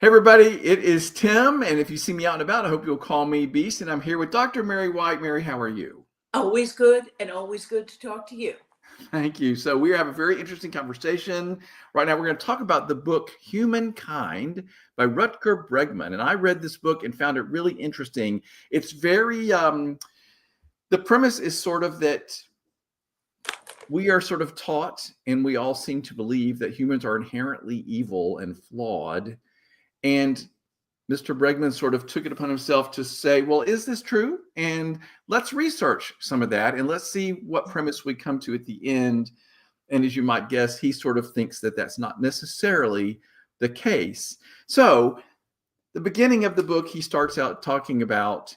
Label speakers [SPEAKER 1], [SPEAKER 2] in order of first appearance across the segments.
[SPEAKER 1] Hey everybody, it is Tim, and if you see me out and about, I hope you'll call me Beast, and I'm here with Dr. Mary White. Mary, how are you?
[SPEAKER 2] Always good and always good to talk to you.
[SPEAKER 1] Thank you. So we have a very interesting conversation. Right now, we're going to talk about the book Humankind by Rutger Bregman. And I read this book and found it really interesting. It's very, the premise is sort of that we are sort of taught, and we all seem to believe that humans are inherently evil and flawed. And Mr. Bregman sort of took it upon himself to say, well, is this true? And let's research some of that and let's see what premise we come to at the end. And as you might guess, he sort of thinks that that's not necessarily the case. So the beginning of the book, he starts out talking about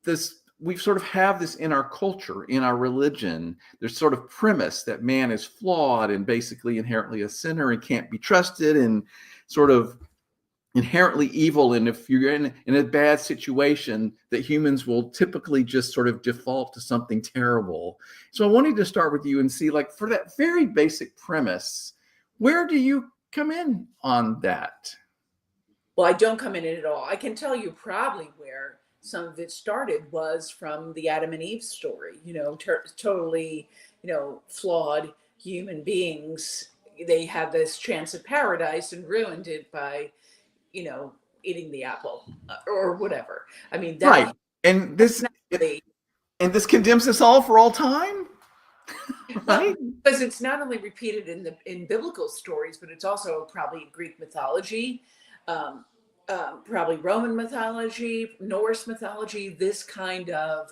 [SPEAKER 1] this. We sort of have this in our culture, in our religion. There's sort of premise that man is flawed and basically inherently a sinner and can't be trusted and sort of inherently evil, and if you're in a bad situation, that humans will typically just sort of default to something terrible. So I wanted to start with you and see, like, for that very basic premise, where do you come in on that?
[SPEAKER 2] Well, I don't come in it at all. I can tell you probably where some of it started was from the Adam and Eve story, totally, flawed human beings. They had this chance at paradise and ruined it by eating the apple or whatever. I mean,
[SPEAKER 1] Right. And this condemns us all for all time.
[SPEAKER 2] Right? Because it's not only repeated in biblical stories, but it's also probably Greek mythology, probably Roman mythology, Norse mythology. This kind of,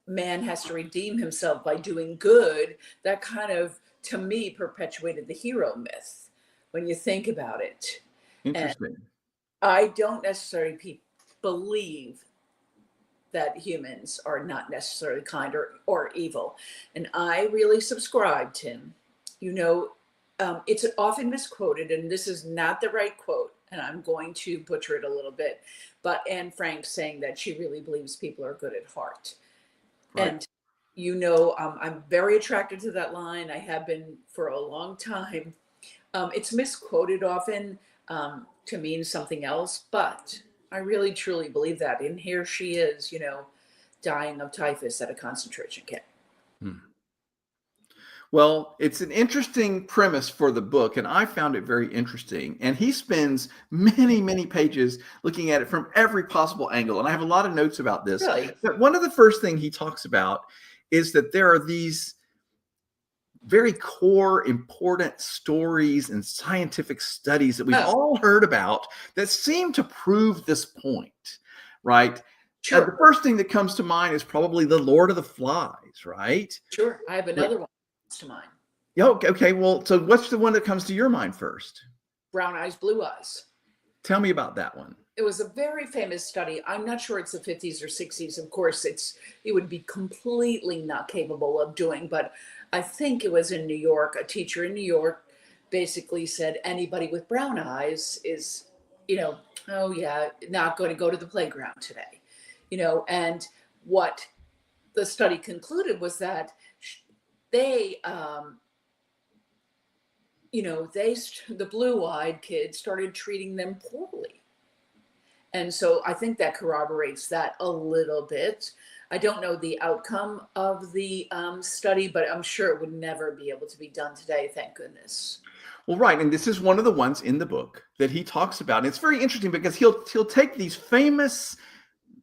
[SPEAKER 2] man has to redeem himself by doing good. That kind of, to me, perpetuated the hero myth when you think about it.
[SPEAKER 1] Interesting.
[SPEAKER 2] And I don't necessarily believe that humans are not necessarily kind or evil. And I really subscribe, Tim. It's often misquoted, and this is not the right quote, and I'm going to butcher it a little bit, but Anne Frank saying that she really believes people are good at heart. Right. And, I'm very attracted to that line. I have been for a long time. It's misquoted often to mean something else, but I really truly believe that. And here she is, dying of typhus at a concentration camp.
[SPEAKER 1] Well, it's an interesting premise for the book, and I found it very interesting. And he spends many, many pages looking at it from every possible angle. And I have a lot of notes about this.
[SPEAKER 2] Really?
[SPEAKER 1] But one of the first things he talks about is that there are these very core, important stories and scientific studies that we've all heard about that seem to prove this point, right?
[SPEAKER 2] Sure.
[SPEAKER 1] The first thing that comes to mind is probably the Lord of the Flies, right?
[SPEAKER 2] Sure. I have another one that comes to mind.
[SPEAKER 1] Okay. Well, so what's the one that comes to your mind first?
[SPEAKER 2] Brown eyes, blue eyes.
[SPEAKER 1] Tell me about that one.
[SPEAKER 2] It was a very famous study. I'm not sure it's the 50s or 60s. Of course, it would be completely not capable of doing, but I think it was in New York. A teacher in New York basically said anybody with brown eyes is, oh yeah, not going to go to the playground today. And what the study concluded was that they, the blue-eyed kids started treating them poorly. And so I think that corroborates that a little bit. I don't know the outcome of the study, but I'm sure it would never be able to be done today, thank goodness.
[SPEAKER 1] Well, right. And this is one of the ones in the book that he talks about. And it's very interesting because he'll take these famous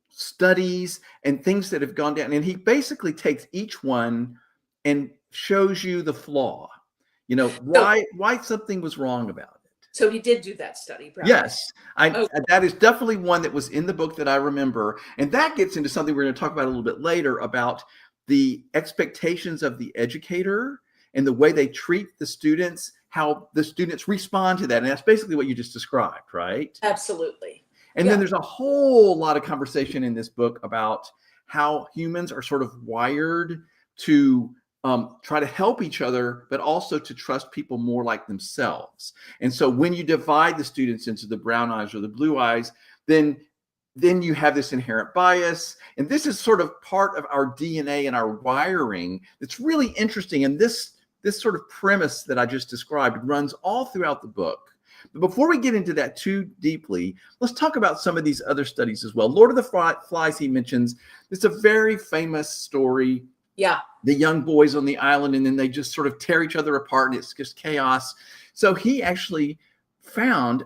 [SPEAKER 1] studies and things that have gone down, and he basically takes each one and shows you the flaw, why something was wrong about it.
[SPEAKER 2] So he did do that study, right?
[SPEAKER 1] Yes, that is definitely one that was in the book that I remember. And that gets into something we're going to talk about a little bit later about the expectations of the educator and the way they treat the students, how the students respond to that. And that's basically what you just described, right?
[SPEAKER 2] Absolutely.
[SPEAKER 1] And then there's a whole lot of conversation in this book about how humans are sort of wired to try to help each other, but also to trust people more like themselves. And so when you divide the students into the brown eyes or the blue eyes, then you have this inherent bias. And this is sort of part of our DNA and our wiring that's really interesting. And this this sort of premise that I just described runs all throughout the book. But before we get into that too deeply, let's talk about some of these other studies as well. Lord of the Flies, he mentions, it's a very famous story.
[SPEAKER 2] Yeah.
[SPEAKER 1] The young boys on the island, and then they just sort of tear each other apart, and it's just chaos. So he actually found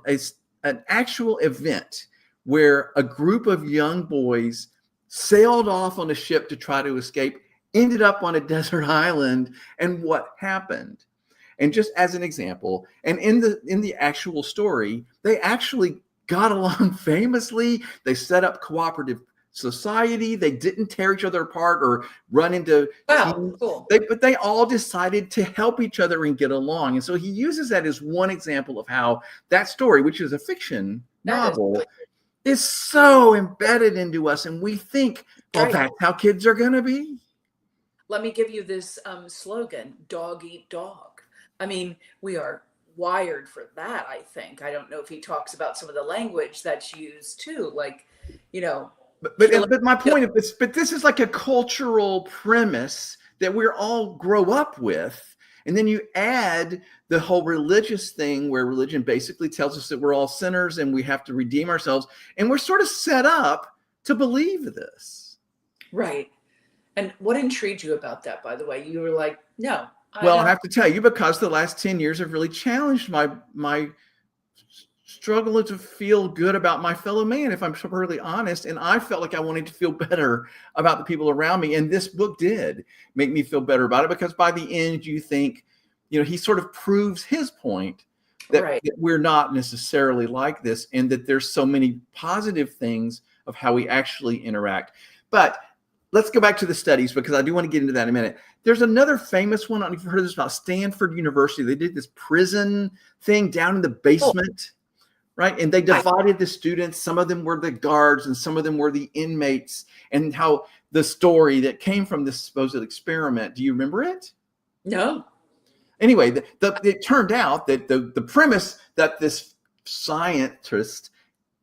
[SPEAKER 1] an actual event where a group of young boys sailed off on a ship to try to escape, ended up on a desert island, and what happened. And just as an example, and in the actual story, they actually got along famously. They set up cooperative society. They didn't tear each other apart or run into teams.
[SPEAKER 2] Cool.
[SPEAKER 1] But they all decided to help each other and get along. And so he uses that as one example of how that story, which is a fiction novel, is so embedded into us. And we think, well, that's how kids are going to be.
[SPEAKER 2] Let me give you this slogan, dog eat dog. I mean, we are wired for that, I think. I don't know if he talks about some of the language that's used too, like, you know.
[SPEAKER 1] But my point is, but this is like a cultural premise that we're all grow up with. And then you add the whole religious thing where religion basically tells us that we're all sinners and we have to redeem ourselves. And we're sort of set up to believe this.
[SPEAKER 2] Right. And what intrigued you about that, by the way? You were like, no.
[SPEAKER 1] Well, I have to tell you, because the last 10 years have really challenged my struggle to feel good about my fellow man, if I'm perfectly honest. And I felt like I wanted to feel better about the people around me. And this book did make me feel better about it, because by the end, you think, you know, he sort of proves his point that we're not necessarily like this, and that there's so many positive things of how we actually interact. But let's go back to the studies, because I do want to get into that in a minute. There's another famous one. I don't know if you've heard of this, about Stanford University. They did this prison thing down in the basement, right? And they divided the students. Some of them were the guards and some of them were the inmates, and how the story that came from this supposed experiment. Do you remember it?
[SPEAKER 2] No.
[SPEAKER 1] Anyway, it turned out that the premise that this scientist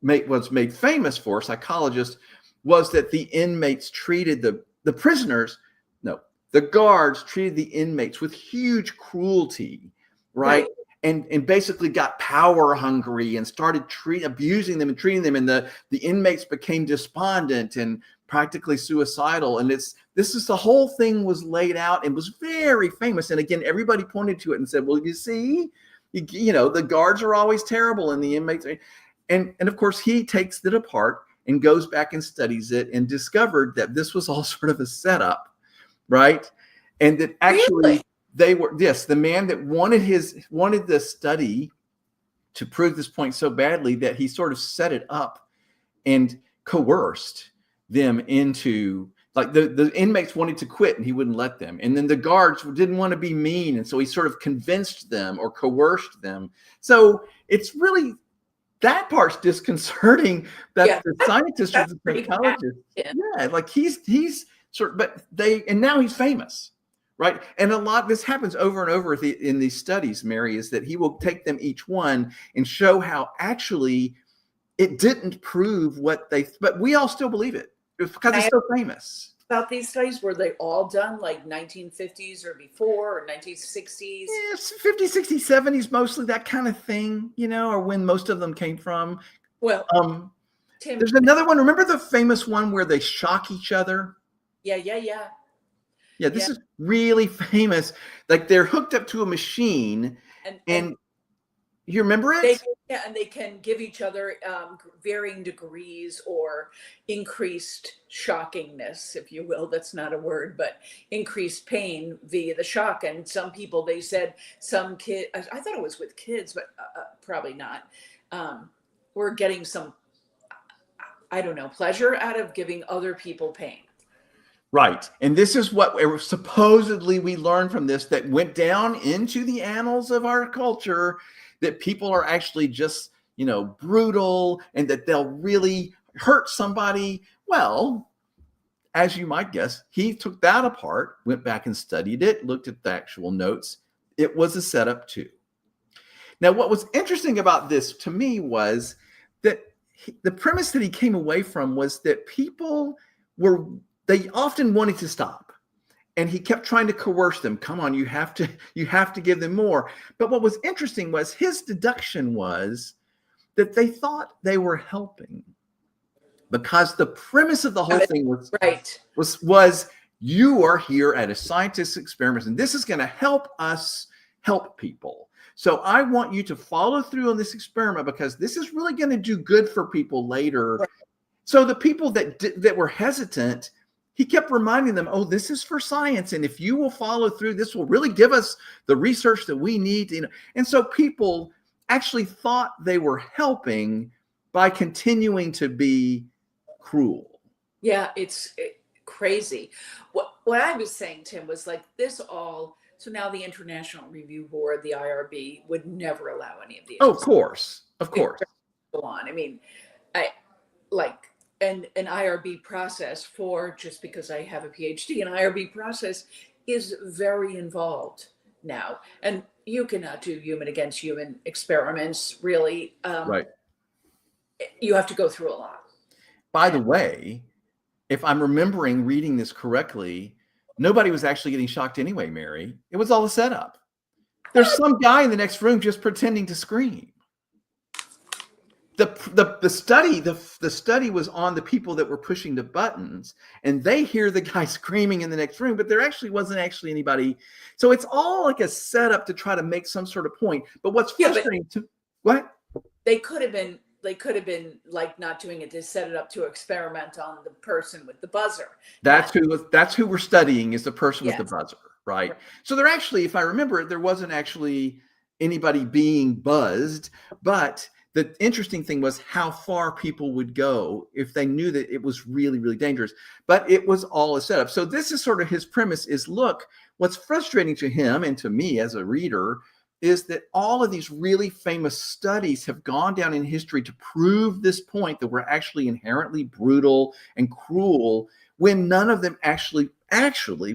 [SPEAKER 1] was made famous for, psychologist, was that the inmates treated the prisoners, no, the guards treated the inmates with huge cruelty, right? And basically got power hungry and started abusing them and treating them. And the inmates became despondent and practically suicidal. And the whole thing was laid out and was very famous. And again, everybody pointed to it and said, well, you see, you know, the guards are always terrible and the inmates are, and of course he takes it apart and goes back and studies it and discovered that this was all sort of a setup, right? And that actually they were, yes, the man that wanted the study to prove this point so badly that he sort of set it up and coerced them into, like, the inmates wanted to quit and he wouldn't let them. And then the guards didn't want to be mean. And so he sort of convinced them or coerced them. So it's really, that part's disconcerting, that the scientist or the psychologist, like he's sort of, but and now he's famous, right? And a lot, this happens over and over in these studies, Mary, is that he will take them each one and show how actually it didn't prove what but we all still believe it. It's because it's so famous.
[SPEAKER 2] About these studies, were they all done like 1950s or before, or 1960s?
[SPEAKER 1] Yeah, 50s, 60s, 70s, mostly that kind of thing, you know, or when most of them came from.
[SPEAKER 2] Well,
[SPEAKER 1] Tim, there's another one. Remember the famous one where they shock each other?
[SPEAKER 2] Yeah,
[SPEAKER 1] this is really famous. Like, they're hooked up to a machine, and you remember it?
[SPEAKER 2] And they can give each other varying degrees or increased shockingness, if you will. That's not a word, but increased pain via the shock. And some people, they said, some kid, I thought it was with kids, but probably not, were getting some, I don't know, pleasure out of giving other people pain.
[SPEAKER 1] Right. And this is what supposedly we learned from this, that went down into the annals of our culture, that people are actually just, you know, brutal, and that they'll really hurt somebody. Well, as you might guess, he took that apart, went back and studied it, looked at the actual notes. It was a setup too. Now, what was interesting about this to me was that the premise that he came away from was that people they often wanted to stop. And he kept trying to coerce them. Come on, you have to give them more. But what was interesting was his deduction was that they thought they were helping, because the premise of the whole thing was you are here at a scientist's experiment, and this is going to help us help people. So I want you to follow through on this experiment, because this is really going to do good for people later.
[SPEAKER 2] Right.
[SPEAKER 1] So the people that were hesitant, he kept reminding them, oh, this is for science. And if you will follow through, this will really give us the research that we need. And so people actually thought they were helping by continuing to be cruel.
[SPEAKER 2] Yeah, it's crazy. What I was saying, Tim, was like this all. So now the International Review Board, the IRB, would never allow any of these.
[SPEAKER 1] Oh, of course.
[SPEAKER 2] Go on. I mean, I like an IRB process for, just because I have a PhD, an IRB process is very involved now. And you cannot do human against human experiments, really.
[SPEAKER 1] Right.
[SPEAKER 2] You have to go through a lot.
[SPEAKER 1] By the way, if I'm remembering reading this correctly, nobody was actually getting shocked anyway, Mary. It was all a setup. There's some guy in the next room just pretending to scream. The study was on the people that were pushing the buttons, and they hear the guy screaming in the next room, but there actually wasn't anybody. So it's all like a setup to try to make some sort of point. But what's frustrating what?
[SPEAKER 2] They could have been like not doing it to set it up to experiment on the person with the buzzer.
[SPEAKER 1] That's who we're studying, is the person with the buzzer, right? So there actually, if I remember, there wasn't actually anybody being buzzed, but the interesting thing was how far people would go if they knew that it was really, really dangerous. But it was all a setup. So this is sort of his premise is, look, what's frustrating to him and to me as a reader is that all of these really famous studies have gone down in history to prove this point, that we're actually inherently brutal and cruel, when none of them actually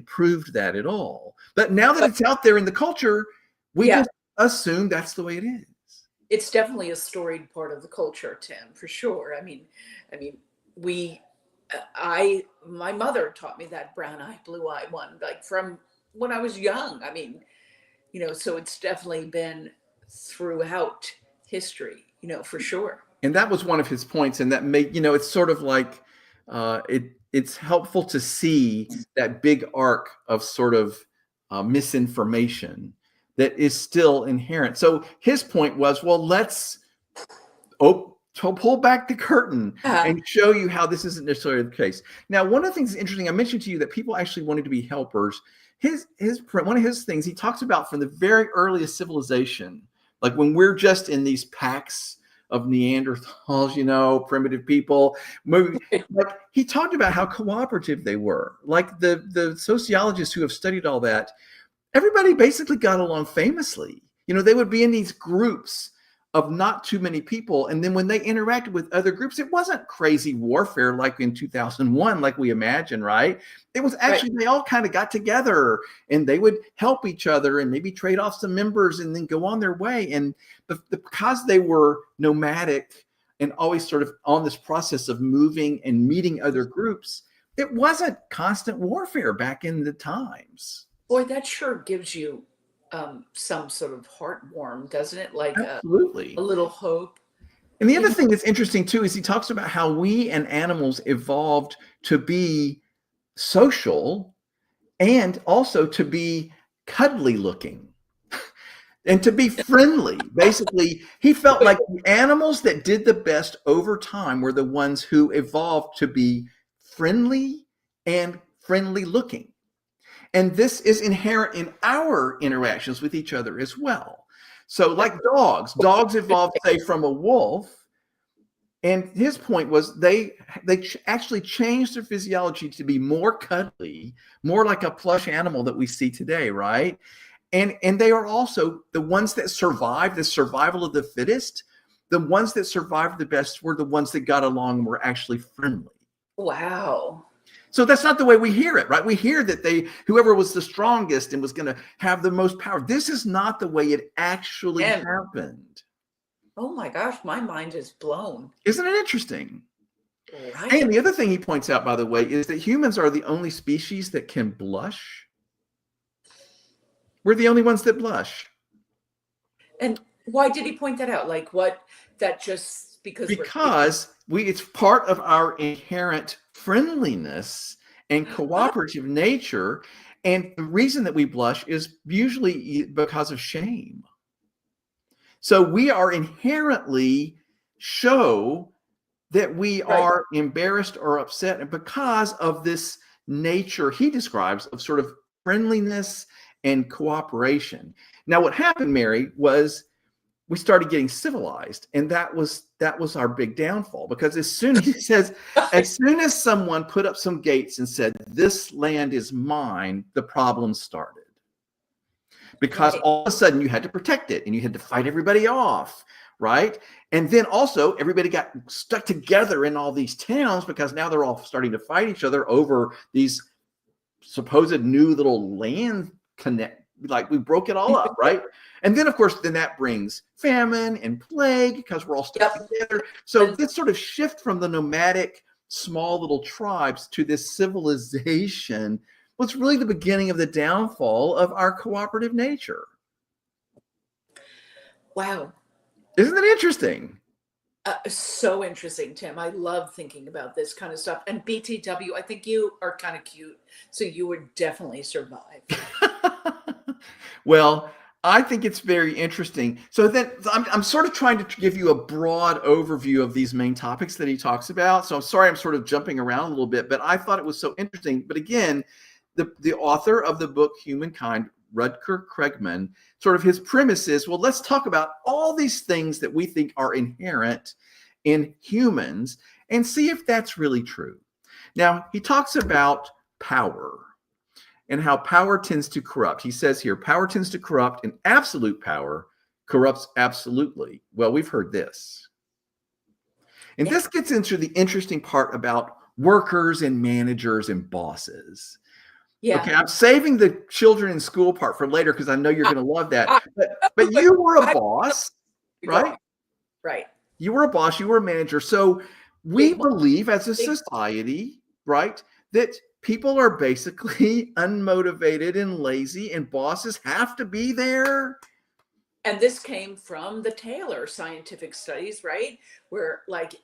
[SPEAKER 1] proved that at all. But now that it's out there in the culture, we just assume that's the way it is.
[SPEAKER 2] It's definitely a storied part of the culture, Tim, for sure. I mean, my mother taught me that brown eye, blue eye one, like from when I was young. I mean, so it's definitely been throughout history, for sure.
[SPEAKER 1] And that was one of his points. And that made, it's sort of like, it's helpful to see that big arc of sort of misinformation that is still inherent. So his point was, well, let's pull back the curtain and show you how this isn't necessarily the case. Now, one of the things that's interesting, I mentioned to you that people actually wanted to be helpers. One of his things he talks about from the very earliest civilization, like when we're just in these packs of Neanderthals, primitive people. Like he talked about how cooperative they were. Like the sociologists who have studied all that, everybody basically got along famously. They would be in these groups of not too many people. And then when they interacted with other groups, it wasn't crazy warfare like in 2001, like we imagine, right? It was actually, they all kind of got together and they would help each other and maybe trade off some members and then go on their way. And because they were nomadic and always sort of on this process of moving and meeting other groups, it wasn't constant warfare back in the times.
[SPEAKER 2] Boy, that sure gives you some sort of heartwarm, doesn't it? Like
[SPEAKER 1] absolutely
[SPEAKER 2] a little hope.
[SPEAKER 1] And the other thing that's interesting too is he talks about how we and animals evolved to be social and also to be cuddly looking and to be friendly. Basically, he felt like the animals that did the best over time were the ones who evolved to be friendly and friendly looking. And this is inherent in our interactions with each other as well. So like dogs evolved, say, from a wolf. And his point was they actually changed their physiology to be more cuddly, more like a plush animal that we see today, right? And they are also the ones that survived, the survival of the fittest. The ones that survived the best were the ones that got along and were actually friendly.
[SPEAKER 2] Wow.
[SPEAKER 1] So that's not the way we hear it, right? We hear that whoever was the strongest and was going to have the most power. This is not the way it actually happened.
[SPEAKER 2] Oh my gosh, my mind is blown.
[SPEAKER 1] Isn't it interesting?
[SPEAKER 2] Right.
[SPEAKER 1] And the other thing he points out, by the way, is that humans are the only species that can blush. We're the only ones that blush.
[SPEAKER 2] And why did he point that out? Like what, that just because we're
[SPEAKER 1] Because it's part of our inherent friendliness and
[SPEAKER 2] oh,
[SPEAKER 1] cooperative nature. And the reason that we blush is usually because of shame. So we are inherently show that we
[SPEAKER 2] right.
[SPEAKER 1] are embarrassed or upset, and because of this nature he describes of sort of friendliness and cooperation. Now, what happened, Mary, was we started getting civilized, and that was our big downfall, because as soon as he says, as soon as someone put up some gates and said, this land is mine, the problem started, because
[SPEAKER 2] Right.
[SPEAKER 1] all of a sudden you had to protect it and you had to fight everybody off, right? And then also everybody got stuck together in all these towns, because now they're all starting to fight each other over these supposed new little land connect, like we broke it all up, right? And then of course then that brings famine and plague, because we're all stuck
[SPEAKER 2] Yep.
[SPEAKER 1] together. So this sort of shift from the nomadic small little tribes to this civilization was really the beginning of the downfall of our cooperative nature.
[SPEAKER 2] Wow.
[SPEAKER 1] Isn't that interesting?
[SPEAKER 2] So interesting, Tim. I love thinking about this kind of stuff. And BTW, I think you are kind of cute, so you would definitely survive.
[SPEAKER 1] Well, I think it's very interesting. So then I'm sort of trying to give you a broad overview of these main topics that he talks about. So I'm sorry I'm sort of jumping around a little bit, but I thought it was so interesting. But again, the author of the book Humankind, Rutger Bregman, sort of his premise is, well, let's talk about all these things that we think are inherent in humans and see if that's really true. Now, he talks about power and how power tends to corrupt. He says here, power tends to corrupt, and absolute power corrupts absolutely. Well, we've heard this. And this gets into the interesting part about workers and managers and bosses.
[SPEAKER 2] Yeah.
[SPEAKER 1] Okay, I'm saving the children in school part for later, because I know you're going to love that. But you were a boss, right?
[SPEAKER 2] Right.
[SPEAKER 1] You were a boss, you were a manager. So we believe as a society, right, that people are basically unmotivated and lazy, and bosses have to be there.
[SPEAKER 2] And this came from the Taylor scientific studies, right? Where like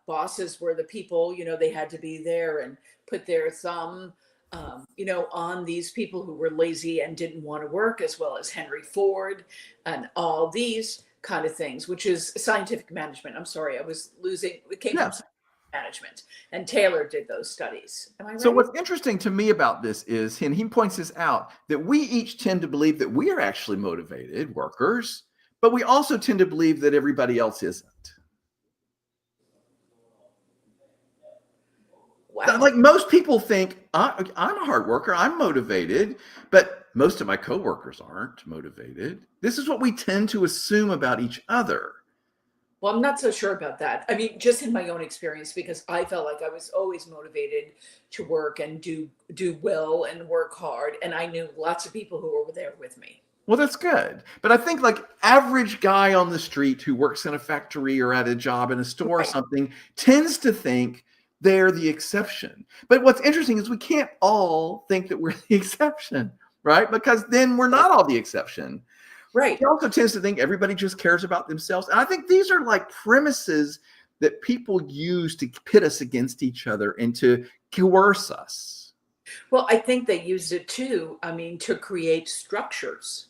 [SPEAKER 2] bosses were the people, they had to be there and put their thumb, on these people who were lazy and didn't want to work, as well as Henry Ford and all these kind of things, which is scientific management. I'm sorry, it came from management, and Taylor did those studies. Am I right?
[SPEAKER 1] So what's interesting to me about this is, and he points this out, that we each tend to believe that we are actually motivated workers, but we also tend to believe that everybody else isn't.
[SPEAKER 2] Wow.
[SPEAKER 1] Like most people think, I'm a hard worker, I'm motivated, but most of my coworkers aren't motivated. This is what we tend to assume about each other.
[SPEAKER 2] Well, I'm not so sure about that. I mean, just in my own experience, because I felt like I was always motivated to work and do well and work hard, and I knew lots of people who were there with me.
[SPEAKER 1] Well, that's good. But I think like average guy on the street who works in a factory or at a job in a store or something tends to think they're the exception. But what's interesting is we can't all think that we're the exception, right? Because then we're not all the exception.
[SPEAKER 2] Right.
[SPEAKER 1] He also tends to think everybody just cares about themselves. And I think these are like premises that people use to pit us against each other and to coerce us.
[SPEAKER 2] Well, I think they used it too, to create structures.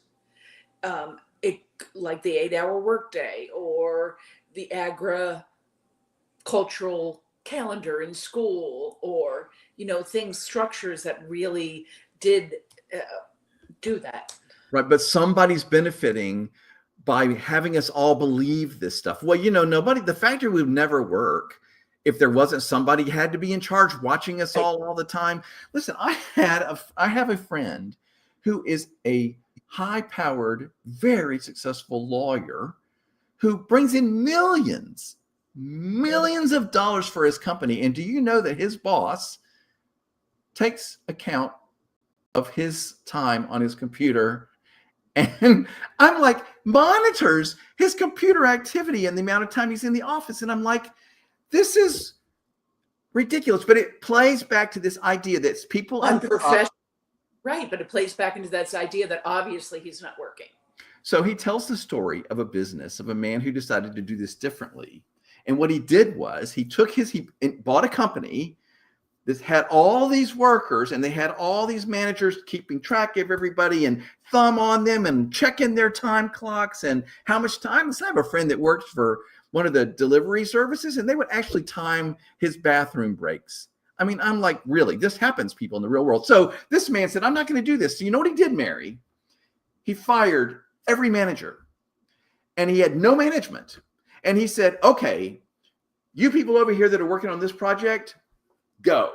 [SPEAKER 2] Like the 8-hour workday or the agricultural calendar in school, or structures that really did do that.
[SPEAKER 1] Right, but somebody's benefiting by having us all believe this stuff. Well, the factory would never work if there wasn't somebody had to be in charge watching us all the time. Listen, I have a friend who is a high-powered, very successful lawyer who brings in millions of dollars for his company. And do you know that his boss takes account of his time on his computer? And I'm like, monitors his computer activity and the amount of time he's in the office. And I'm like, this is ridiculous. But it plays back to this idea that people
[SPEAKER 2] Unprofessional. Right, but it plays back into that idea that obviously he's not working.
[SPEAKER 1] So he tells the story of a business of a man who decided to do this differently. And what he did was he bought a company that had all these workers, and they had all these managers keeping track of everybody and thumb on them and checking their time clocks and how much time. So I have a friend that worked for one of the delivery services, and they would actually time his bathroom breaks. I mean, I'm like, really, this happens, people, in the real world. So this man said, I'm not going to do this. So you know what he did, Mary? He fired every manager, and he had no management. And he said, okay, you people over here that are working on this project, go.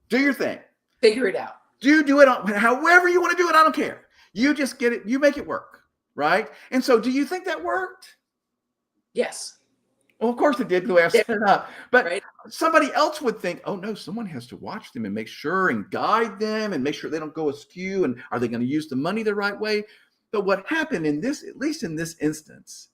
[SPEAKER 1] Do your thing.
[SPEAKER 2] Figure it out.
[SPEAKER 1] Do it however you want to do it. I don't care. You just get it. You make it work. Right? And so do you think that worked?
[SPEAKER 2] Yes.
[SPEAKER 1] Well, of course it did, the way I set it up. But
[SPEAKER 2] right.
[SPEAKER 1] Somebody else would think, oh, no, someone has to watch them and make sure and guide them and make sure they don't go askew. And are they going to use the money the right way? But what happened in this, at least in this instance,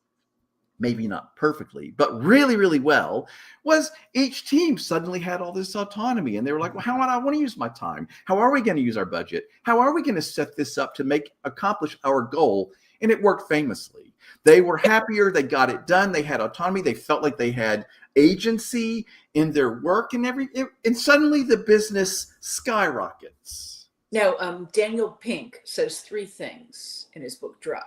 [SPEAKER 1] maybe not perfectly, but really, really well, was each team suddenly had all this autonomy. And they were like, well, how would I want to use my time? How are we going to use our budget? How are we going to set this up to accomplish our goal? And it worked famously. They were happier. They got it done. They had autonomy. They felt like they had agency in their work and and suddenly the business skyrockets.
[SPEAKER 2] Now, Daniel Pink says 3 things in his book, Drive.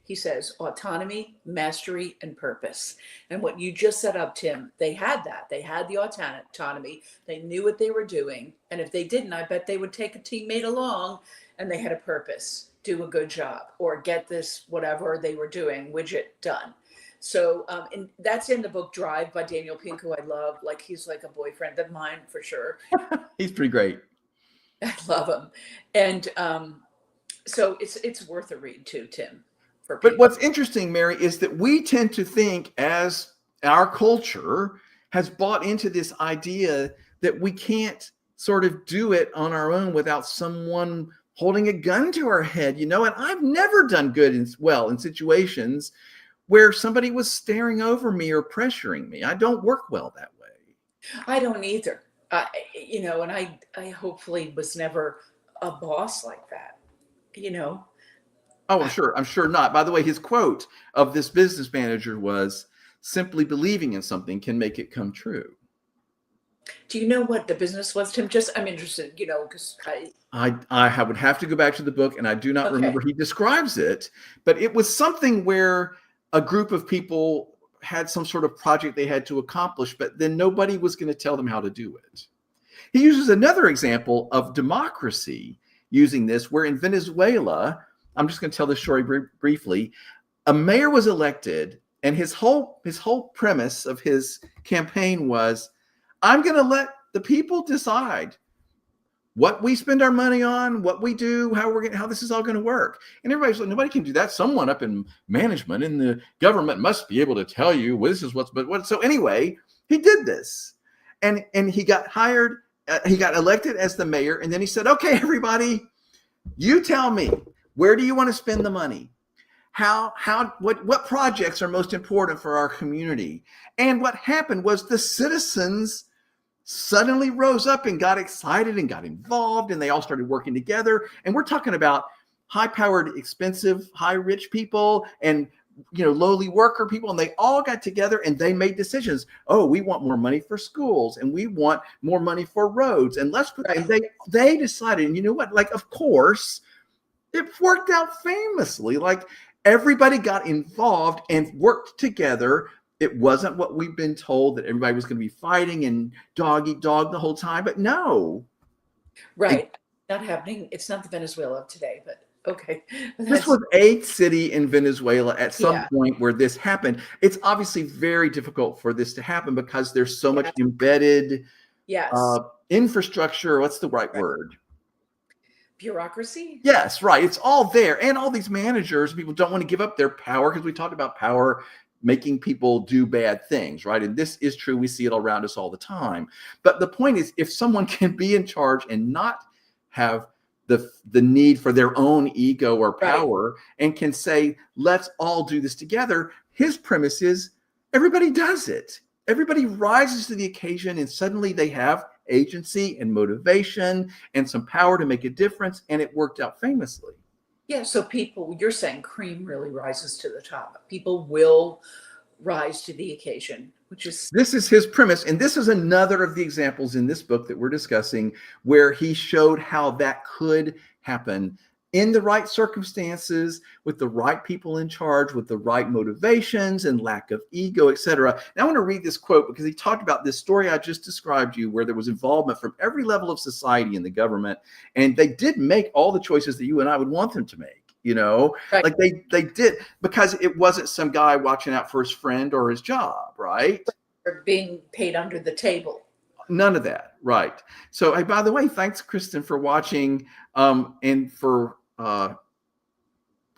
[SPEAKER 2] He says autonomy, mastery, and purpose. And what you just set up, Tim, they had that. They had the autonomy. They knew what they were doing. And if they didn't, I bet they would take a teammate along, and they had a purpose, do a good job, or get this, whatever they were doing, widget done. So, and that's in the book Drive by Daniel Pink, who I love. Like, he's like a boyfriend of mine for sure.
[SPEAKER 1] He's pretty great.
[SPEAKER 2] I love him. And so it's worth a read too, Tim.
[SPEAKER 1] But what's interesting, Mary, is that we tend to think, as our culture has bought into this idea, that we can't sort of do it on our own without someone holding a gun to our head, And I've never done good in situations where somebody was staring over me or pressuring me. I don't work well that way.
[SPEAKER 2] I don't either. And I hopefully was never a boss like that,
[SPEAKER 1] Oh, I'm sure not. By the way, his quote of this business manager was, simply believing in something can make it come true.
[SPEAKER 2] Do you know what the business was, Tim? I'm interested, because
[SPEAKER 1] I would have to go back to the book, and I do not remember. He describes it, but it was something where a group of people had some sort of project they had to accomplish, but then nobody was going to tell them how to do it. He uses another example of democracy using this, where in Venezuela, I'm just going to tell this story briefly. A mayor was elected, and his whole premise of his campaign was, I'm going to let the people decide what we spend our money on, what we do, how this is all going to work. And everybody's like, nobody can do that. Someone up in management in the government must be able to tell you, well, this is what. So anyway, he did this, and he got hired. He got elected as the mayor, and then he said, okay, everybody, you tell me, where do you want to spend the money? What projects are most important for our community? And what happened was the citizens suddenly rose up and got excited and got involved, and they all started working together. And we're talking about high-powered, expensive, high-rich people and lowly worker people, and they all got together and they made decisions. Oh, we want more money for schools, and we want more money for roads, and they decided. And you know what? Like, of course, it worked out famously. Like, everybody got involved and worked together. It wasn't what we've been told, that everybody was going to be fighting and dog eat dog the whole time. But no.
[SPEAKER 2] Right. Not happening. It's not the Venezuela of today, but okay.
[SPEAKER 1] This was a city in Venezuela at some point where this happened. It's obviously very difficult for this to happen because there's so much embedded infrastructure. What's the right word?
[SPEAKER 2] Bureaucracy?
[SPEAKER 1] Yes, right. It's all there. And all these managers, people don't want to give up their power, because we talked about power making people do bad things, right? And this is true. We see it around us all the time. But the point is, if someone can be in charge and not have the need for their own ego or power, and can say, let's all do this together, his premise is everybody does it. Everybody rises to the occasion, and suddenly they have agency and motivation and some power to make a difference, and it worked out famously.
[SPEAKER 2] Yeah, so people, you're saying cream really rises to the top. People will rise to the occasion, which is
[SPEAKER 1] This is his premise, and this is another of the examples in this book that we're discussing where he showed how that could happen in the right circumstances, with the right people in charge, with the right motivations and lack of ego, etc. Now I want to read this quote because he talked about this story I just described you, where there was involvement from every level of society in the government, and they did make all the choices that you and I would want them to make.
[SPEAKER 2] right.
[SPEAKER 1] Like they did, because it wasn't some guy watching out for his friend or his job, right?
[SPEAKER 2] Or being paid under the table.
[SPEAKER 1] None of that, right? So, hey, by the way, thanks, Kristen, for watching and for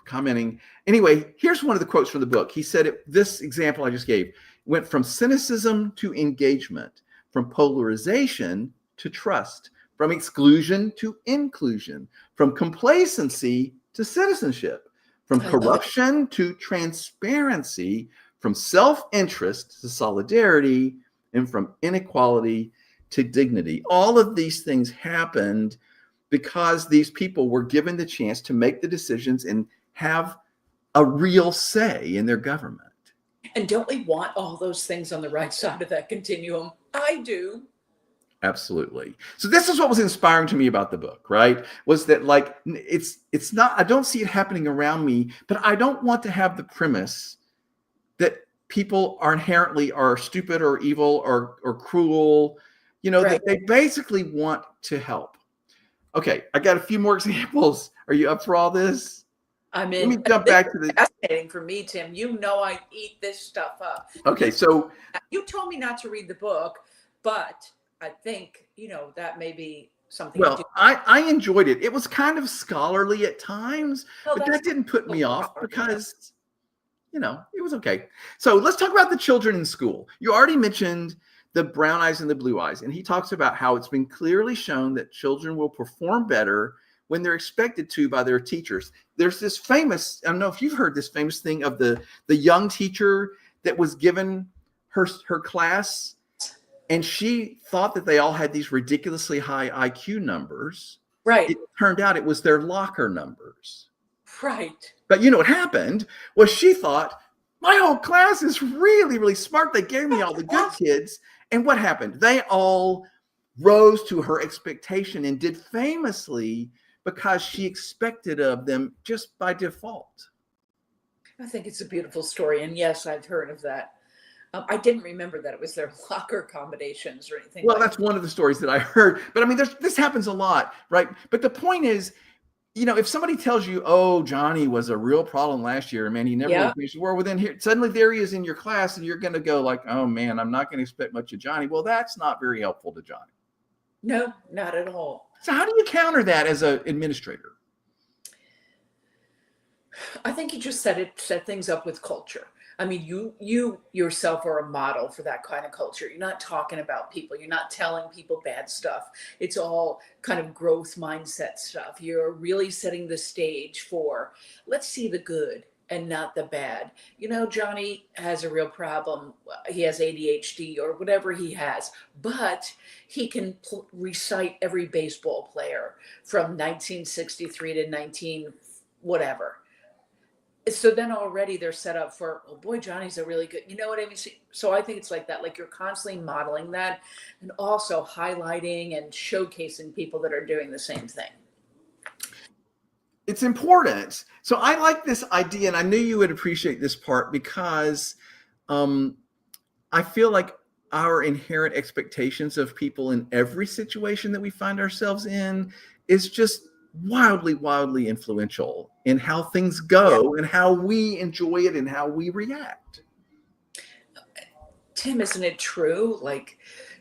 [SPEAKER 1] commenting. Anyway, here's one of the quotes from the book. He said this example I just gave went from cynicism to engagement, from polarization to trust, from exclusion to inclusion, from complacency to citizenship, from corruption to transparency, from self-interest to solidarity, and from inequality to dignity. All of these things happened because these people were given the chance to make the decisions and have a real say in their government.
[SPEAKER 2] And don't we want all those things on the right side of that continuum? I do.
[SPEAKER 1] Absolutely. So this is what was inspiring to me about the book, right? Was that like, it's not, I don't see it happening around me, but I don't want to have the premise that people are inherently stupid or evil or cruel,
[SPEAKER 2] Right.
[SPEAKER 1] that they basically want to help. Okay, I got a few more examples. Are you up for all this?
[SPEAKER 2] I mean,
[SPEAKER 1] Let me jump back to the
[SPEAKER 2] fascinating for me, Tim. I eat this stuff up.
[SPEAKER 1] Okay, so
[SPEAKER 2] You told me not to read the book, but I think, that may be something.
[SPEAKER 1] well, I enjoyed it. It was kind of scholarly at times, but that didn't put me off because, it was okay. So let's talk about the children in school. You already mentioned the brown eyes and the blue eyes, and he talks about how it's been clearly shown that children will perform better when they're expected to by their teachers. There's this famous, I don't know if you've heard this famous thing of the young teacher that was given her class, and she thought that they all had these ridiculously high IQ numbers.
[SPEAKER 2] Right.
[SPEAKER 1] It turned out it was their locker numbers.
[SPEAKER 2] Right.
[SPEAKER 1] But you know what happened was she thought, my whole class is really, really smart. They gave me all the good kids. And what happened? They all rose to her expectation and did famously because she expected of them just by default.
[SPEAKER 2] I think it's a beautiful story. And yes, I've heard of that. I didn't remember that it was their locker accommodations or anything.
[SPEAKER 1] Well, that's one of the stories that I heard. But I mean, this happens a lot, right? But the point is, if somebody tells you, oh, Johnny was a real problem last year, man, he never was, well, then here, suddenly there he is in your class, and you're going to go like, oh, man, I'm not going to expect much of Johnny. Well, that's not very helpful to Johnny.
[SPEAKER 2] No, not at all.
[SPEAKER 1] So how do you counter that as an administrator?
[SPEAKER 2] I think you just set things up with culture. I mean, you yourself are a model for that kind of culture. You're not talking about people. You're not telling people bad stuff. It's all kind of growth mindset stuff. You're really setting the stage for, let's see the good and not the bad. Johnny has a real problem. He has ADHD or whatever he has, but he can recite every baseball player from 1963 to 19 whatever. So then already they're set up for, oh boy, Johnny's a really good, you know what I mean? So I think it's like that, like you're constantly modeling that and also highlighting and showcasing people that are doing the same thing.
[SPEAKER 1] It's important. So I like this idea, and I knew you would appreciate this part because I feel like our inherent expectations of people in every situation that we find ourselves in is just wildly, wildly influential in how things go and how we enjoy it and how we react.
[SPEAKER 2] Tim, isn't it true? Like,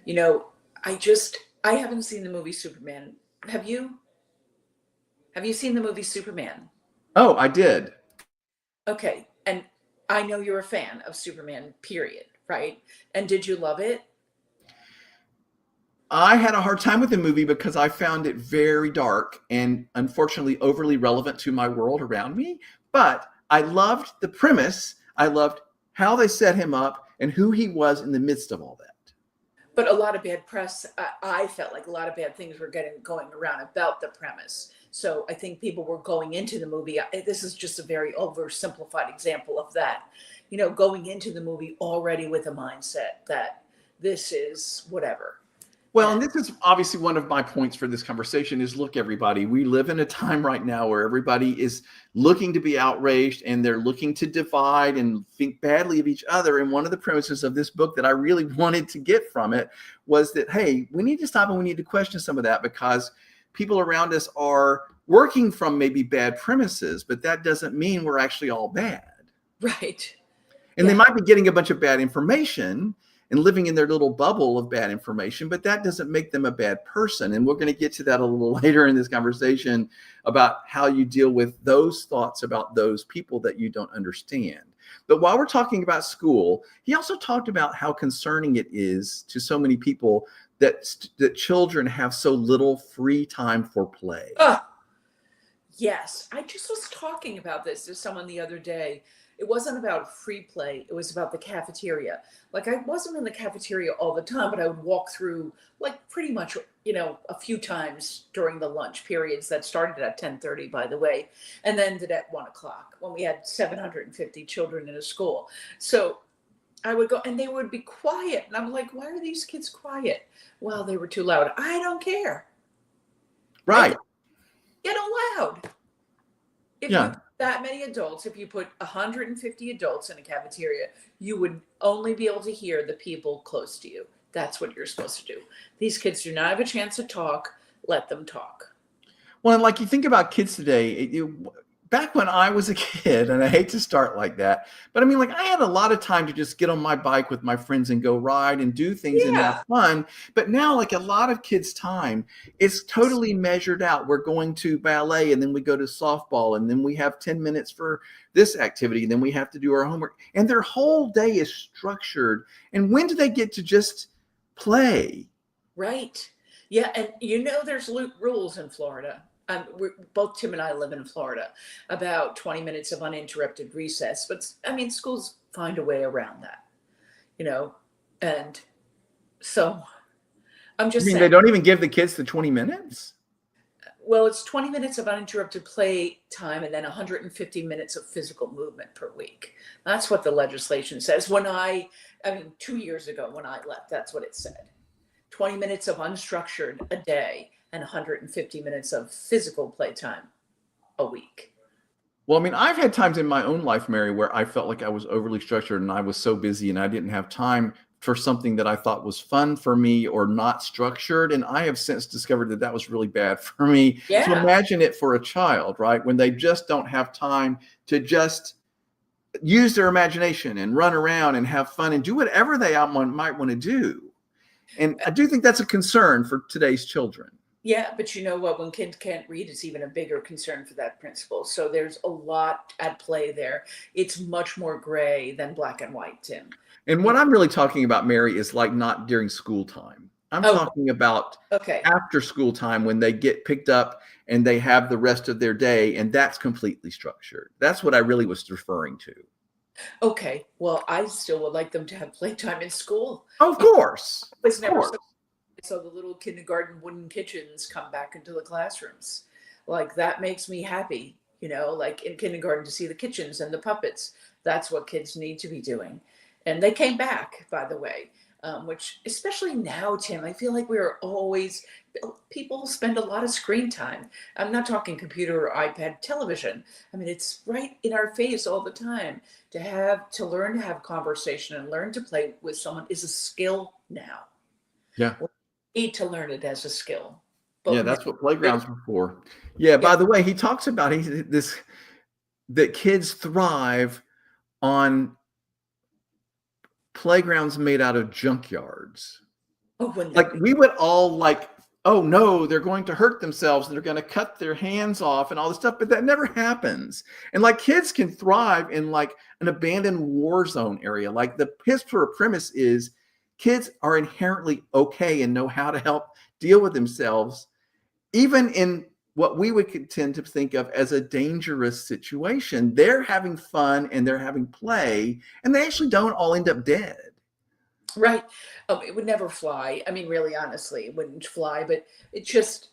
[SPEAKER 2] I haven't seen the movie Superman. Have you? Have you seen the movie Superman?
[SPEAKER 1] Oh, I did.
[SPEAKER 2] Okay. And I know you're a fan of Superman, period, right? And did you love it?
[SPEAKER 1] I had a hard time with the movie because I found it very dark and unfortunately overly relevant to my world around me. But I loved the premise. I loved how they set him up and who he was in the midst of all that.
[SPEAKER 2] But a lot of bad press, I felt like a lot of bad things were going around about the premise. So I think people were going into the movie. This is just a very oversimplified example of that. Going into the movie already with a mindset that this is whatever.
[SPEAKER 1] Well, and this is obviously one of my points for this conversation is, look, everybody, we live in a time right now where everybody is looking to be outraged and they're looking to divide and think badly of each other. And one of the premises of this book that I really wanted to get from it was that, hey, we need to stop and we need to question some of that, because people around us are working from maybe bad premises, but that doesn't mean we're actually all bad.
[SPEAKER 2] Right.
[SPEAKER 1] And they might be getting a bunch of bad information and living in their little bubble of bad information, but that doesn't make them a bad person. And we're going to get to that a little later in this conversation about how you deal with those thoughts about those people that you don't understand. But while we're talking about school, he also talked about how concerning it is to so many people that children have so little free time for play.
[SPEAKER 2] Yes, I just was talking about this to someone the other day. It wasn't about free play. It was about the cafeteria. Like, I wasn't in the cafeteria all the time, but I would walk through like pretty much, a few times during the lunch periods that started at 10:30, by the way, and ended at 1:00 when we had 750 children in a school. So I would go and they would be quiet. And I'm like, why are these kids quiet? Well, they were too loud. I don't care.
[SPEAKER 1] Right.
[SPEAKER 2] Get allowed. If you that many adults, if you put 150 adults in a cafeteria, you would only be able to hear the people close to you. That's what you're supposed to do. These kids do not have a chance to talk. Let them talk.
[SPEAKER 1] Well, and like you think about kids today, back when I was a kid, and I hate to start like that, but I mean, like, I had a lot of time to just get on my bike with my friends and go ride and do things and have fun. But now, like, a lot of kids' time is totally measured out. We're going to ballet, and then we go to softball, and then we have 10 minutes for this activity, and then we have to do our homework. And their whole day is structured. And when do they get to just play?
[SPEAKER 2] Right. Yeah. And there's rules in Florida. Both Tim and I live in Florida, about 20 minutes of uninterrupted recess. But I mean, schools find a way around that, and so I'm just saying.
[SPEAKER 1] They don't even give the kids the 20 minutes?
[SPEAKER 2] Well, it's 20 minutes of uninterrupted play time and then 150 minutes of physical movement per week. That's what the legislation says. 2 years ago when I left, that's what it said. 20 minutes of unstructured a day and 150 minutes of physical playtime a week.
[SPEAKER 1] Well, I mean, I've had times in my own life, Mary, where I felt like I was overly structured and I was so busy and I didn't have time for something that I thought was fun for me or not structured. And I have since discovered that that was really bad for me.
[SPEAKER 2] Yeah.
[SPEAKER 1] So imagine it for a child, right? When they just don't have time to just use their imagination and run around and have fun and do whatever they might want to do. And I do think that's a concern for today's children.
[SPEAKER 2] Yeah, but you know what? When kids can't read, it's even a bigger concern for that principal. So there's a lot at play there. It's much more gray than black and white, Tim.
[SPEAKER 1] And what I'm really talking about, Mary, is like not during school time. I'm talking about after school time when they get picked up and they have the rest of their day, and that's completely structured. That's what I really was referring to.
[SPEAKER 2] Okay. Well, I still would like them to have playtime in school.
[SPEAKER 1] Of course.
[SPEAKER 2] It's never so the little kindergarten wooden kitchens come back into the classrooms. Like, that makes me happy, like in kindergarten to see the kitchens and the puppets. That's what kids need to be doing. And they came back, by the way, which especially now, Tim, I feel like people spend a lot of screen time. I'm not talking computer or iPad, television. I mean, it's right in our face all the time. To learn to have conversation and learn to play with someone is a skill now.
[SPEAKER 1] Yeah.
[SPEAKER 2] We need to learn it as a skill.
[SPEAKER 1] But that's what playgrounds were for. Yeah. By the way, he talks about that kids thrive on playgrounds made out of junkyards. Like, we would all like, oh no, they're going to hurt themselves and they're going to cut their hands off and all this stuff, but that never happens. And like, kids can thrive in like an abandoned war zone area. Like, his premise is kids are inherently okay and know how to help deal with themselves, even in what we would tend to think of as a dangerous situation. They're having fun and they're having play, and they actually don't all end up dead.
[SPEAKER 2] Right. It would never fly. I mean, really, honestly, it wouldn't fly, but it just,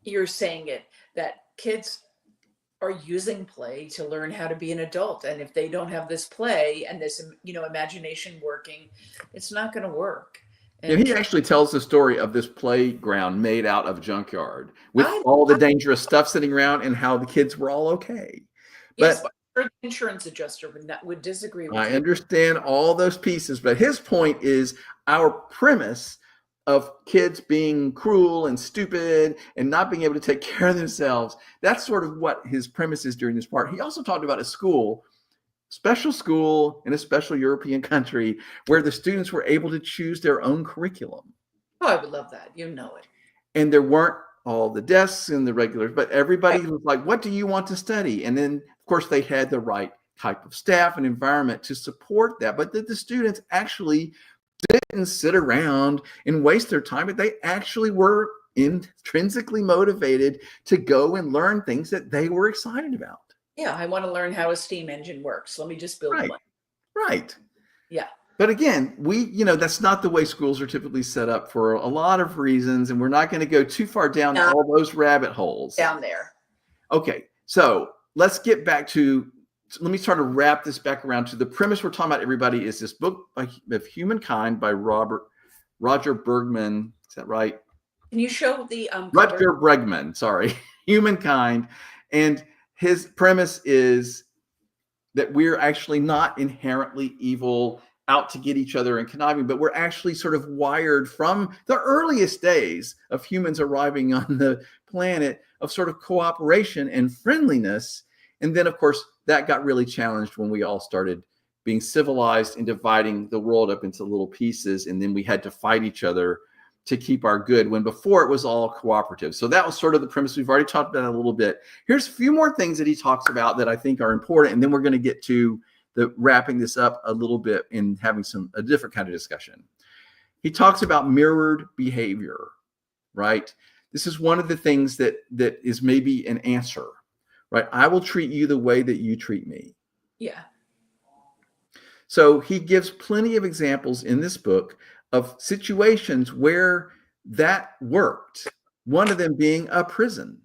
[SPEAKER 2] you're saying it, that kids are using play to learn how to be an adult. And if they don't have this play and this, imagination working, it's not going to work.
[SPEAKER 1] Yeah,
[SPEAKER 2] And
[SPEAKER 1] he actually tells the story of this playground made out of junkyard with
[SPEAKER 2] I,
[SPEAKER 1] all the dangerous stuff sitting around and how the kids were all okay.
[SPEAKER 2] yes,
[SPEAKER 1] But
[SPEAKER 2] but the insurance adjuster would disagree with
[SPEAKER 1] I
[SPEAKER 2] you.
[SPEAKER 1] understand all those pieces, but his point is our premise of kids being cruel and stupid and not being able to take care of themselves. That's sort of what his premise is during this part. He also talked about a special school in a special European country where the students were able to choose their own curriculum.
[SPEAKER 2] Oh, I would love that. You know it.
[SPEAKER 1] And there weren't all the desks and the regulars, but everybody
[SPEAKER 2] Right.
[SPEAKER 1] was like, what do you want to study? And then, of course, they had the right type of staff and environment to support that. But the students actually didn't sit around and waste their time, but they actually were intrinsically motivated to go and learn things that they were excited about.
[SPEAKER 2] Yeah, I want to learn how a steam engine works. Let me just build
[SPEAKER 1] Right.
[SPEAKER 2] one.
[SPEAKER 1] Right.
[SPEAKER 2] Yeah.
[SPEAKER 1] But again, that's not the way schools are typically set up for a lot of reasons, and we're not going to go too far down
[SPEAKER 2] Not
[SPEAKER 1] all those rabbit holes.
[SPEAKER 2] down there.
[SPEAKER 1] Okay, so let's get back to, let me try to wrap this back around to the premise we're talking about, everybody, is this book of Humankind by Rutger Bregman. Is that right?
[SPEAKER 2] Can you show the
[SPEAKER 1] Rutger Bregman, sorry. Humankind. And his premise is that we're actually not inherently evil, out to get each other and conniving, but we're actually sort of wired from the earliest days of humans arriving on the planet of sort of cooperation and friendliness. And then, of course, that got really challenged when we all started being civilized and dividing the world up into little pieces. And then we had to fight each other to keep our good, when before it was all cooperative. So that was sort of the premise. We've already talked about it a little bit. Here's a few more things that he talks about that I think are important. And then we're going to get to the wrapping this up a little bit and having a different kind of discussion. He talks about mirrored behavior, right? This is one of the things that is maybe an answer, right? I will treat you the way that you treat me.
[SPEAKER 2] Yeah.
[SPEAKER 1] So he gives plenty of examples in this book of situations where that worked. One of them being a prison.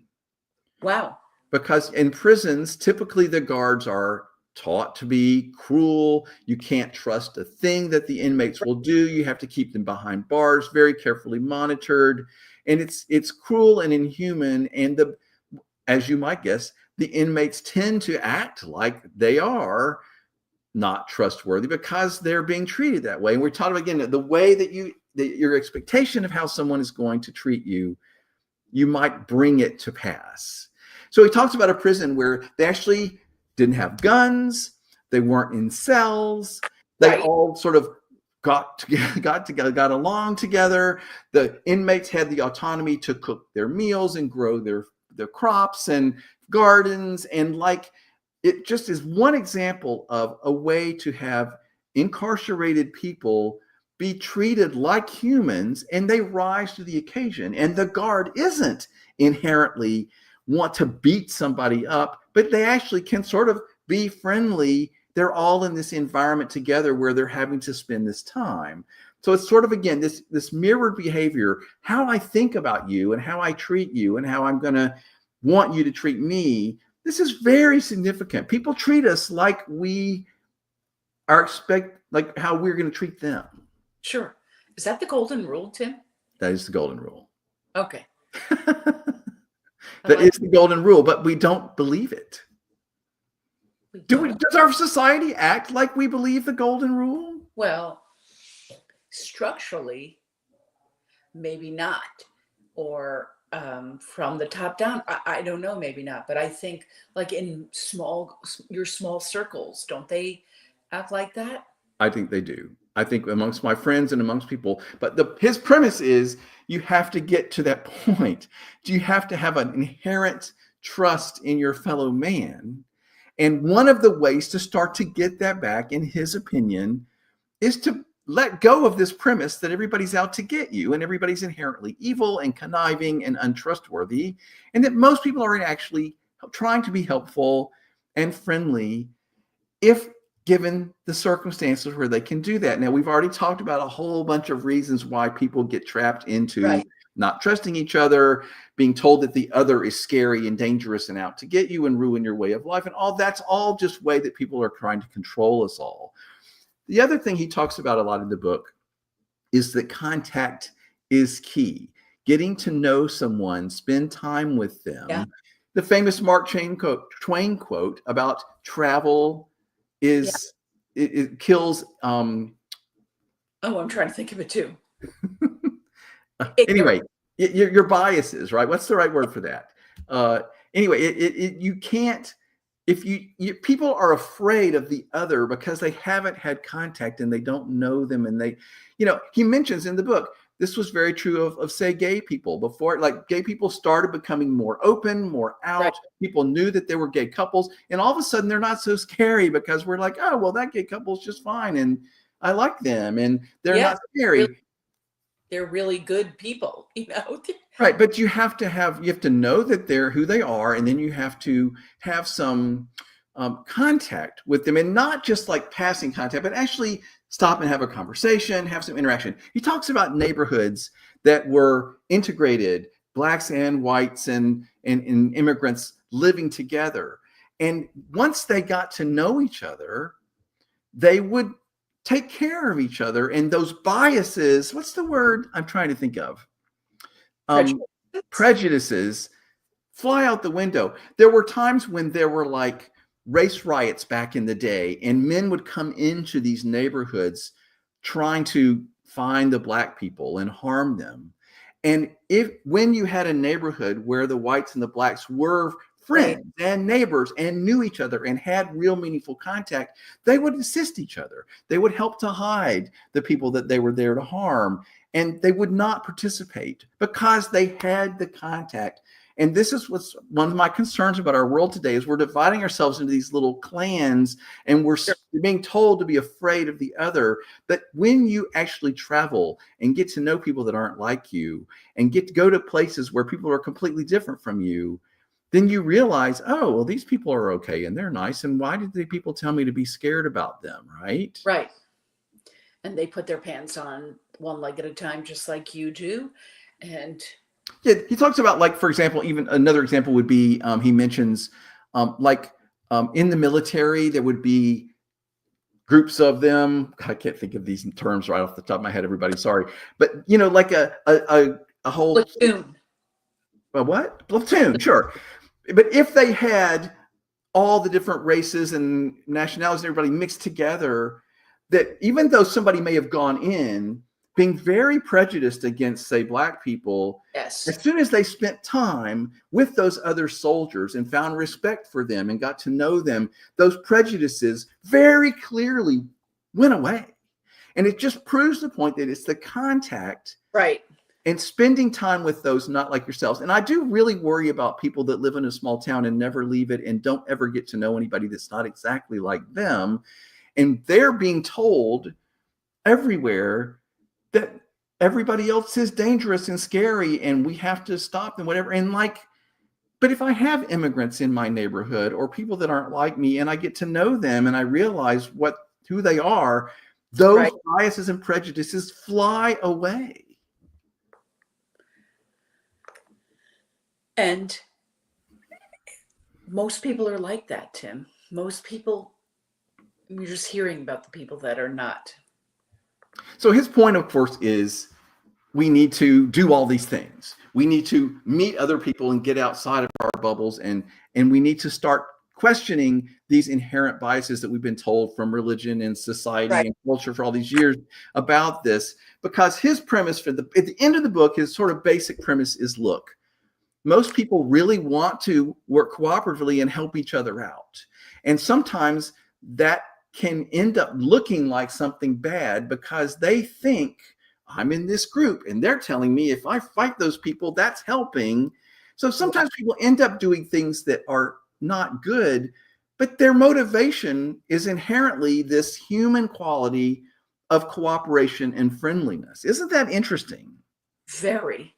[SPEAKER 2] Wow.
[SPEAKER 1] Because in prisons, typically the guards are taught to be cruel. You can't trust a thing that the inmates will do. You have to keep them behind bars, very carefully monitored. And it's cruel and inhuman. And as you might guess, the inmates tend to act like they are not trustworthy because they're being treated that way. And we're talking again, the way that your expectation of how someone is going to treat you, you might bring it to pass. So he talks about a prison where they actually didn't have guns, they weren't in cells, they
[SPEAKER 2] Right.
[SPEAKER 1] all sort of got along together. The inmates had the autonomy to cook their meals and grow their crops and gardens, and it just is one example of a way to have incarcerated people be treated like humans, and they rise to the occasion. And the guard isn't inherently want to beat somebody up, but they actually can sort of be friendly. They're all in this environment together where they're having to spend this time. So it's sort of, again, this mirrored behavior, how I think about you and how I treat you and how I'm going to want you to treat me. This is very significant. People treat us like we are like how we're going to treat them.
[SPEAKER 2] Sure. Is that the golden rule, Tim?
[SPEAKER 1] That is the golden rule.
[SPEAKER 2] Okay.
[SPEAKER 1] That is the golden rule, but we don't believe it.
[SPEAKER 2] Does
[SPEAKER 1] Does our society act like we believe the golden rule?
[SPEAKER 2] Well, structurally, maybe not. Or from the top down, I don't know, maybe not. But I think like in your small circles, don't they act like that?
[SPEAKER 1] I think they do. I think amongst my friends and amongst people, but his premise is you have to get to that point. You have to have an inherent trust in your fellow man. And one of the ways to start to get that back, in his opinion, is to let go of this premise that everybody's out to get you and everybody's inherently evil and conniving and untrustworthy, and that most people are actually trying to be helpful and friendly if given the circumstances where they can do that. Now, we've already talked about a whole bunch of reasons why people get trapped into
[SPEAKER 2] Right.
[SPEAKER 1] not trusting each other, being told that the other is scary and dangerous and out to get you and ruin your way of life. And all that's all just way that people are trying to control us all. The other thing he talks about a lot in the book is that contact is key. Getting to know someone, spend time with them.
[SPEAKER 2] Yeah.
[SPEAKER 1] The famous Mark Twain quote about travel is it kills
[SPEAKER 2] Oh, I'm trying to think of it too.
[SPEAKER 1] anyway,
[SPEAKER 2] Ignorant.
[SPEAKER 1] your biases, right? What's the right word for that? Anyway, you can't, if people are afraid of the other because they haven't had contact and they don't know them. And they, he mentions in the book, this was very true of say, gay people before, like gay people started becoming more open, more out.
[SPEAKER 2] Right.
[SPEAKER 1] People knew that there were gay couples, and all of a sudden they're not so scary because we're like, oh, well, that gay couple's just fine. And I like them and they're not scary.
[SPEAKER 2] They're really good people,
[SPEAKER 1] Right, but you have to know that they're who they are, and then you have to have some contact with them, and not just like passing contact, but actually stop and have a conversation, have some interaction. He talks about neighborhoods that were integrated, blacks and whites and immigrants living together, and once they got to know each other, they would take care of each other, and those biases, what's the word I'm trying to think of? Prejudices fly out the window. There were times when there were like race riots back in the day, and men would come into these neighborhoods trying to find the black people and harm them. And when you had a neighborhood where the whites and the blacks were friends and neighbors and knew each other and had real meaningful contact, they would assist each other. They would help to hide the people that they were there to harm, and they would not participate because they had the contact. And this is what's one of my concerns about our world today, is we're dividing ourselves into these little clans, and we're being told to be afraid of the other. But when you actually travel and get to know people that aren't like you, and get to go to places where people are completely different from you, then you realize, oh, well, these people are okay and they're nice. And why did the people tell me to be scared about them? Right.
[SPEAKER 2] Right. And they put their pants on one leg at a time, just like you do. And
[SPEAKER 1] yeah, he talks about, like, for example, even another example would be, he mentions in the military, there would be groups of them. I can't think of these terms right off the top of my head, everybody. Sorry. But, like a whole
[SPEAKER 2] platoon.
[SPEAKER 1] A what? Platoon, sure. But if they had all the different races and nationalities and everybody mixed together, that even though somebody may have gone in being very prejudiced against, say, black people,
[SPEAKER 2] Yes,
[SPEAKER 1] as soon as they spent time with those other soldiers and found respect for them and got to know them, those prejudices very clearly went away. And it just proves the point that it's the contact,
[SPEAKER 2] right,
[SPEAKER 1] and spending time with those not like yourselves. And I do really worry about people that live in a small town and never leave it and don't ever get to know anybody that's not exactly like them. And they're being told everywhere that everybody else is dangerous and scary and we have to stop them, whatever. And but if I have immigrants in my neighborhood or people that aren't like me, and I get to know them and I realize who they are, those biases and prejudices fly away.
[SPEAKER 2] And most people are like that, Tim. Most people, you're just hearing about the people that are not.
[SPEAKER 1] So his point, of course, is we need to do all these things. We need to meet other people and get outside of our bubbles, and we need to start questioning these inherent biases that we've been told from religion and society and culture for all these years about this. Because his premise at the end of the book, his sort of basic premise is, look, most people really want to work cooperatively and help each other out. And sometimes that can end up looking like something bad because they think, I'm in this group and they're telling me if I fight those people, that's helping. So sometimes people end up doing things that are not good, but their motivation is inherently this human quality of cooperation and friendliness. Isn't that interesting?
[SPEAKER 2] Very.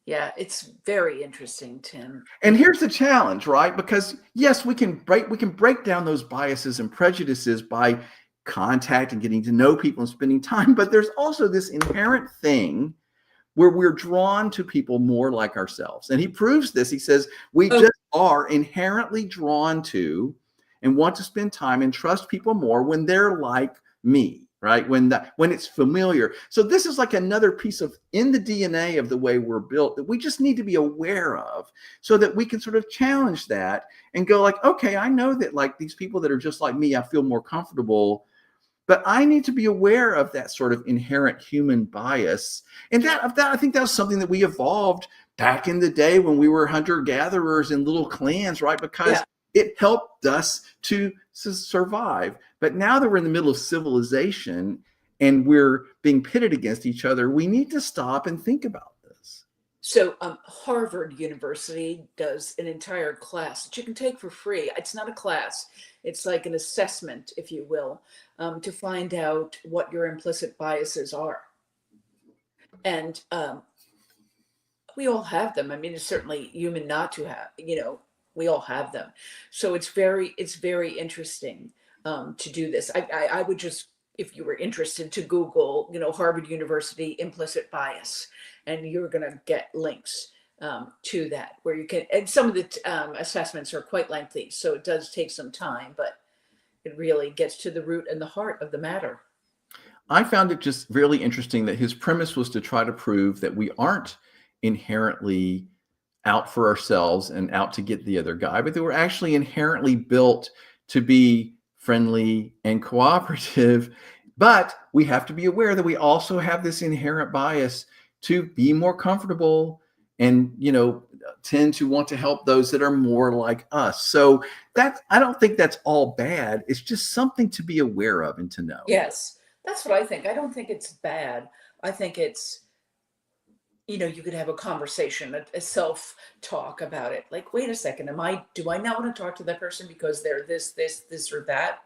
[SPEAKER 2] Yeah, it's very interesting, Tim.
[SPEAKER 1] And here's the challenge, right? Because yes, we can break down those biases and prejudices by contact and getting to know people and spending time, but there's also this inherent thing where we're drawn to people more like ourselves. And he proves this. He says we
[SPEAKER 2] Oh,
[SPEAKER 1] just are inherently drawn to and want to spend time and trust people more when they're like me, right? When it's familiar. So this is like another piece of in the DNA of the way we're built that we just need to be aware of so that we can sort of challenge that and go like, okay, I know that like these people that are just like me, I feel more comfortable, but I need to be aware of that sort of inherent human bias. And that I think that was something that we evolved back in the day when we were hunter-gatherers in little clans, right? Because
[SPEAKER 2] yeah.
[SPEAKER 1] it helped us to survive. But now that we're in the middle of civilization and we're being pitted against each other, we need to stop and think about this.
[SPEAKER 2] So Harvard University does an entire class that you can take for free. It's not a class; it's like an assessment, if you will, to find out what your implicit biases are. And we all have them. I mean, it's certainly human not to have. We all have them. So it's very interesting to do this. I would just, if you were interested, to Google, Harvard University implicit bias, and you're going to get links to that where you can. And some of the assessments are quite lengthy, so it does take some time, but it really gets to the root and the heart of the matter.
[SPEAKER 1] I found it just really interesting that his premise was to try to prove that we aren't inherently out for ourselves and out to get the other guy, but that we're actually inherently built to be friendly and cooperative. But we have to be aware that we also have this inherent bias to be more comfortable and, tend to want to help those that are more like us. So I don't think that's all bad. It's just something to be aware of and to know.
[SPEAKER 2] Yes, that's what I think. I don't think it's bad. I think it's, you could have a conversation, a self-talk about it. Like, wait a second, do I not want to talk to that person because they're this, or that?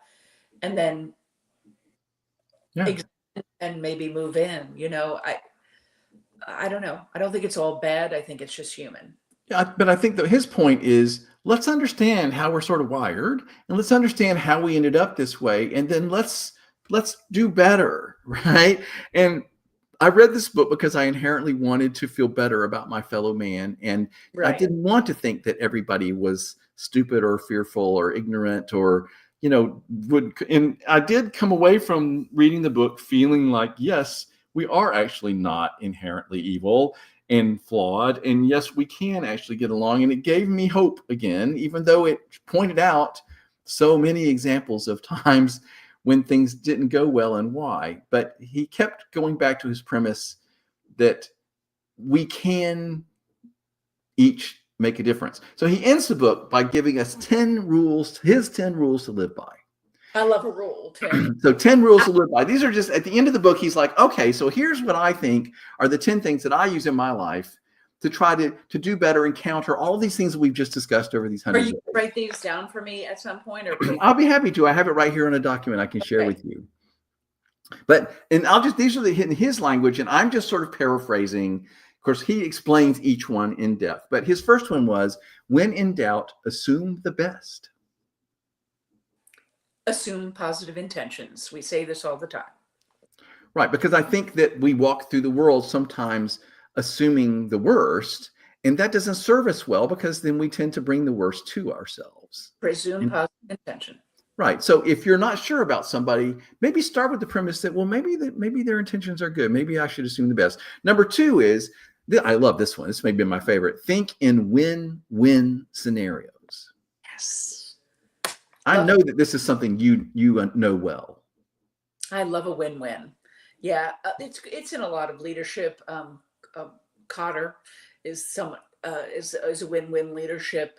[SPEAKER 2] And then
[SPEAKER 1] Yeah.
[SPEAKER 2] and maybe move in. I don't know. I don't think it's all bad. I think it's just human.
[SPEAKER 1] Yeah, but I think that his point is let's understand how we're sort of wired and let's understand how we ended up this way. And then let's do better. Right. And I read this book because I inherently wanted to feel better about my fellow man. And I
[SPEAKER 2] Right.
[SPEAKER 1] didn't want to think that everybody was stupid or fearful or ignorant or, and I did come away from reading the book feeling like, yes, we are actually not inherently evil and flawed. And yes, we can actually get along. And it gave me hope again, even though it pointed out so many examples of times when things didn't go well and why. But he kept going back to his premise that we can each make a difference. So he ends the book by giving us 10 rules, his 10 rules to live by.
[SPEAKER 2] I love a rule, Tim.
[SPEAKER 1] So 10 rules to live by. These are just at the end of the book. He's like, okay, so here's what I think are the 10 things that I use in my life to try to do better and counter all these things that we've just discussed over these
[SPEAKER 2] Are
[SPEAKER 1] hundreds
[SPEAKER 2] you
[SPEAKER 1] of
[SPEAKER 2] going to write these down for me at some point, or please?
[SPEAKER 1] I'll be happy to. I have it right here on a document I can share
[SPEAKER 2] Okay.
[SPEAKER 1] with you. And these are in his language, and I'm just sort of paraphrasing. Of course, he explains each one in depth. But his first one was, when in doubt, assume the best.
[SPEAKER 2] Assume positive intentions. We say this all the time.
[SPEAKER 1] Right, because I think that we walk through the world sometimes assuming the worst, and that doesn't serve us well because then we tend to bring the worst to ourselves.
[SPEAKER 2] Presume positive intention.
[SPEAKER 1] Right. So if you're not sure about somebody, maybe start with the premise that, well, maybe their intentions are good. Maybe I should assume the best. Number 2 is, I love this one. This may be my favorite. Think in win-win scenarios.
[SPEAKER 2] Yes.
[SPEAKER 1] I know that this is something you know well.
[SPEAKER 2] I love a win-win. Yeah, it's in a lot of leadership. Cotter is a win-win leadership,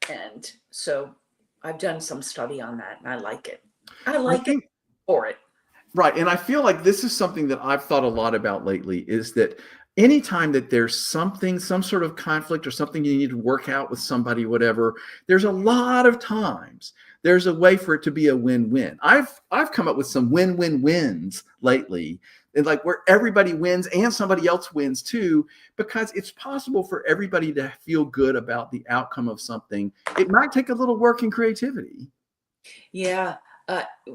[SPEAKER 2] and so I've done some study on that, and I like it. I like it for it.
[SPEAKER 1] Right, and I feel like this is something that I've thought a lot about lately. Is that anytime that there's some sort of conflict or something you need to work out with somebody, whatever, there's a lot of times there's a way for it to be a win-win. I've come up with some win-win-wins lately and like where everybody wins and somebody else wins too, because it's possible for everybody to feel good about the outcome of something. It might take a little work and creativity.
[SPEAKER 2] Yeah.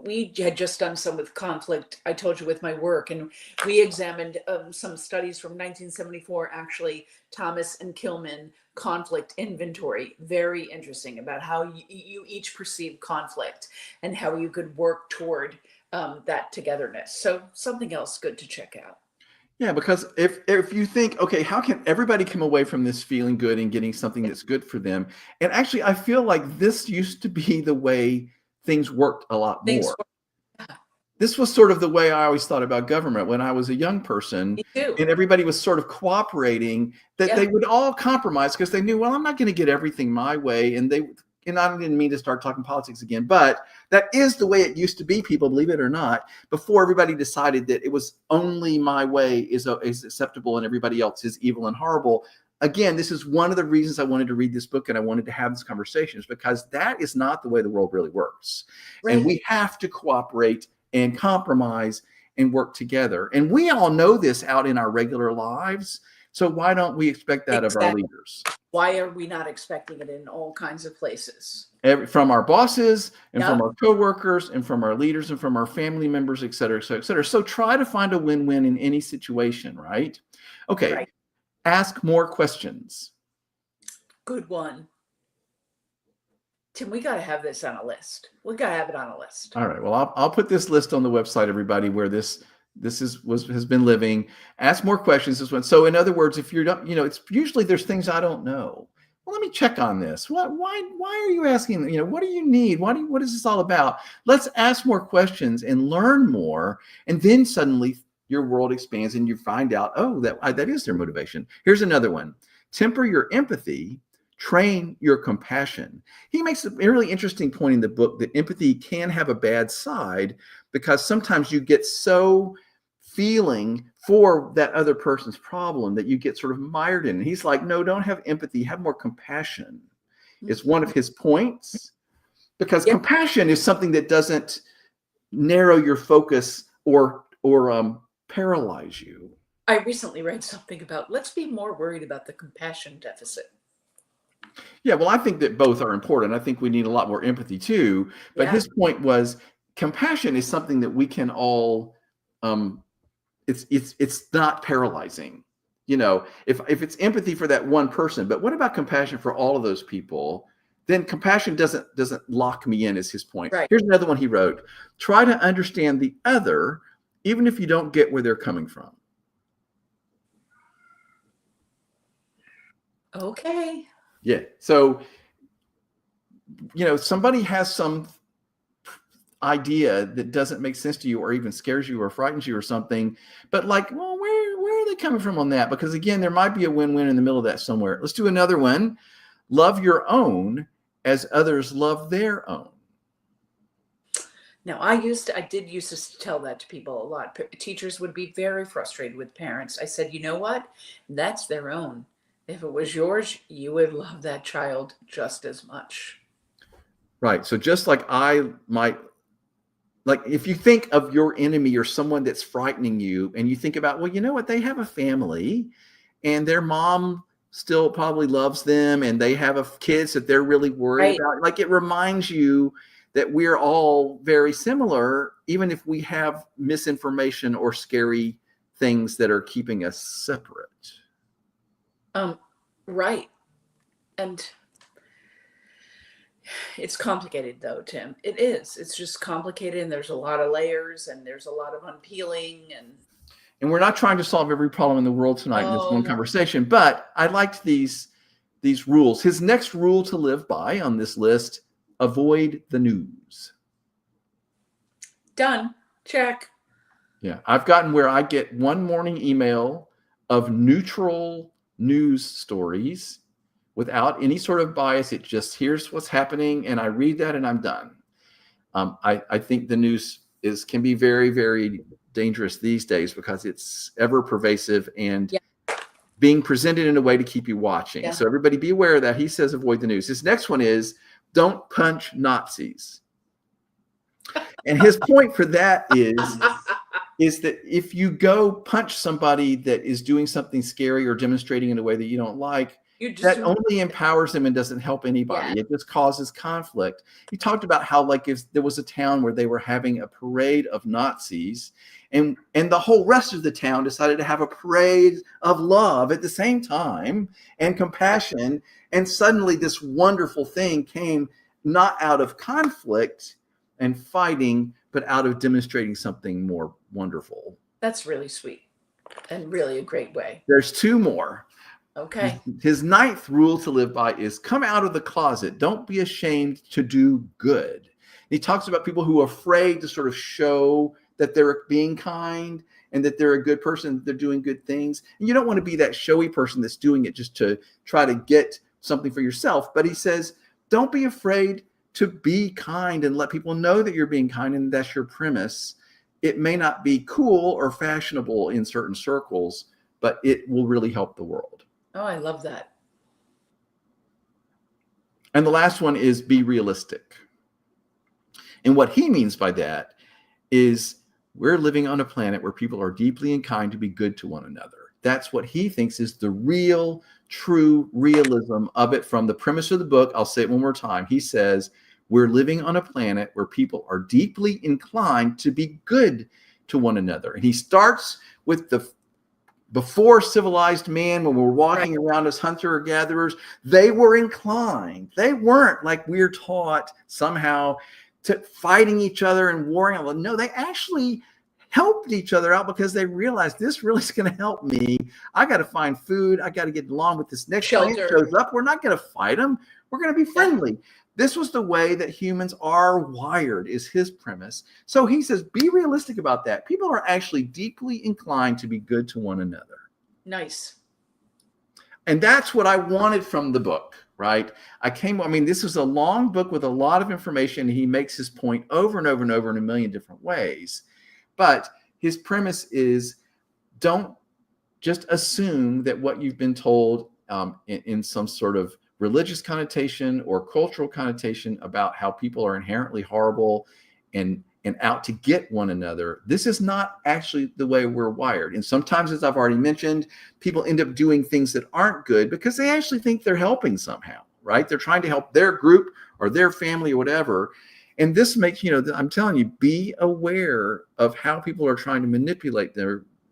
[SPEAKER 2] We had just done some with conflict, I told you, with my work, and we examined some studies from 1974, actually, Thomas and Kilman conflict inventory. Very interesting about how you each perceive conflict and how you could work toward that togetherness. So something else good to check out.
[SPEAKER 1] Yeah, because if you think, okay, how can everybody come away from this feeling good and getting something
[SPEAKER 2] Yeah.
[SPEAKER 1] that's good for them? And actually, I feel like this used to be the way things worked a lot
[SPEAKER 2] Things
[SPEAKER 1] more.
[SPEAKER 2] work.
[SPEAKER 1] This was sort of the way I always thought about government when I was a young person,
[SPEAKER 2] Me too.
[SPEAKER 1] and everybody was sort of cooperating, that
[SPEAKER 2] Yeah.
[SPEAKER 1] they would all compromise because they knew, well, I'm not going to get everything my way. And I didn't mean to start talking politics again, but that is the way it used to be, people, believe it or not, before everybody decided that it was only my way is acceptable and everybody else is evil and horrible. Again, this is one of the reasons I wanted to read this book and I wanted to have this conversation, is because that is not the way the world really works.
[SPEAKER 2] Right.
[SPEAKER 1] And we have to cooperate and compromise and work together. And we all know this out in our regular lives. So why don't we expect that of our leaders?
[SPEAKER 2] Why are we not expecting it in all kinds of places?
[SPEAKER 1] From our bosses and
[SPEAKER 2] Yep.
[SPEAKER 1] from our coworkers and from our leaders and from our family members, et cetera, et cetera, et cetera. So try to find a win-win in any situation, right? Okay.
[SPEAKER 2] Right.
[SPEAKER 1] Ask more questions.
[SPEAKER 2] Good one. Tim, we got to have this on a list. We got to have it on a list.
[SPEAKER 1] All right. Well, I'll put this list on the website, everybody, where this has been living. Ask more questions. This one. So in other words, if you're not, it's usually there's things I don't know. Well, let me check on this. Why are you asking? What do you need? What is this all about? Let's ask more questions and learn more. And then suddenly your world expands and you find out, oh, that is their motivation. Here's another one. Temper your empathy, train your compassion. He makes a really interesting point in the book that empathy can have a bad side because sometimes you get so feeling for that other person's problem that you get sort of mired in. And he's like, no, don't have empathy, have more compassion. It's one of his points, because compassion is something that doesn't narrow your focus or paralyze you.
[SPEAKER 2] I recently read something about, let's be more worried about the compassion deficit.
[SPEAKER 1] Yeah, well, I think that both are important. I think we need a lot more empathy too. But his point was compassion is something that we can all, it's not paralyzing. If it's empathy for that one person, but what about compassion for all of those people? Then compassion doesn't lock me in, is his point.
[SPEAKER 2] Right.
[SPEAKER 1] Here's another one he wrote. Try to understand the other, even if you don't get where they're coming from.
[SPEAKER 2] Okay.
[SPEAKER 1] Yeah. So, somebody has some idea that doesn't make sense to you or even scares you or frightens you or something, but like, well, where are they coming from on that? Because again, there might be a win-win in the middle of that somewhere. Let's do another one. Love your own as others love their own.
[SPEAKER 2] Now, I did used to tell that to people a lot. Teachers would be very frustrated with parents. I said, you know what? That's their own. If it was yours, you would love that child just as much.
[SPEAKER 1] Right. So just like if you think of your enemy or someone that's frightening you and you think about, well, you know what? They have a family and their mom still probably loves them and they have kids that they're really worried about. Like, it reminds you that we're all very similar, even if we have misinformation or scary things that are keeping us separate.
[SPEAKER 2] Right. And it's complicated though, Tim. It is. It's just complicated and there's a lot of layers and there's a lot of unpeeling.
[SPEAKER 1] And we're not trying to solve every problem in the world tonight in this one conversation, but I liked these rules. His next rule to live by on this list: avoid the news.
[SPEAKER 2] Done. Check.
[SPEAKER 1] Yeah. I've gotten where I get one morning email of neutral news stories without any sort of bias. It just, here's what's happening, and I read that and I'm done. I think the news can be very, very dangerous these days because it's ever pervasive and being presented in a way to keep you watching. Yeah. So everybody be aware of that. He says avoid the news. His next one is don't punch Nazis. And his point for that is is that if you go punch somebody that is doing something scary or demonstrating in a way that you don't like,
[SPEAKER 2] You just
[SPEAKER 1] that only empowers them and doesn't help anybody.
[SPEAKER 2] Yeah.
[SPEAKER 1] It just causes conflict. He talked about how, like, if there was a town where they were having a parade of Nazis, and the whole rest of the town decided to have a parade of love at the same time and compassion, and suddenly this wonderful thing came not out of conflict and fighting, but out of demonstrating something more wonderful.
[SPEAKER 2] That's really sweet and really a great way.
[SPEAKER 1] There's two more.
[SPEAKER 2] Okay.
[SPEAKER 1] His ninth rule to live by is come out of the closet. Don't be ashamed to do good. He talks about people who are afraid to sort of show that they're being kind and that they're a good person, they're doing good things. And you don't want to be that showy person that's doing it just to try to get something for yourself. But he says, don't be afraid to be kind and let people know that you're being kind, and that's your premise. It may not be cool or fashionable in certain circles, but it will really help the world.
[SPEAKER 2] Oh, I love that.
[SPEAKER 1] And the last one is be realistic. And what he means by that is we're living on a planet where people are deeply inclined to be good to one another. That's what he thinks is the real, true realism of it from the premise of the book. I'll say it one more time. He says, we're living on a planet where people are deeply inclined to be good to one another. And he starts with the before civilized man, when we're walking around as hunter-gatherers, they were inclined. They weren't like we're taught somehow to fighting each other and warring. No, they actually helped each other out because they realized this really is going to help me. I got to find food. I got to get along with this next man shows up. We're not going to fight him. We're going to be friendly. Yeah. This was the way that humans are wired, is his premise. So he says, be realistic about that. People are actually deeply inclined to be good to one another.
[SPEAKER 2] Nice.
[SPEAKER 1] And that's what I wanted from the book, right? This was a long book with a lot of information. He makes his point over and over and over in a million different ways. But his premise is, don't just assume that what you've been told in some sort of religious connotation or cultural connotation about how people are inherently horrible and out to get one another. This is not actually the way we're wired. And sometimes, as I've already mentioned, people end up doing things that aren't good because they actually think they're helping somehow, right? They're trying to help their group or their family or whatever. And this makes, I'm telling you, be aware of how people are trying to manipulate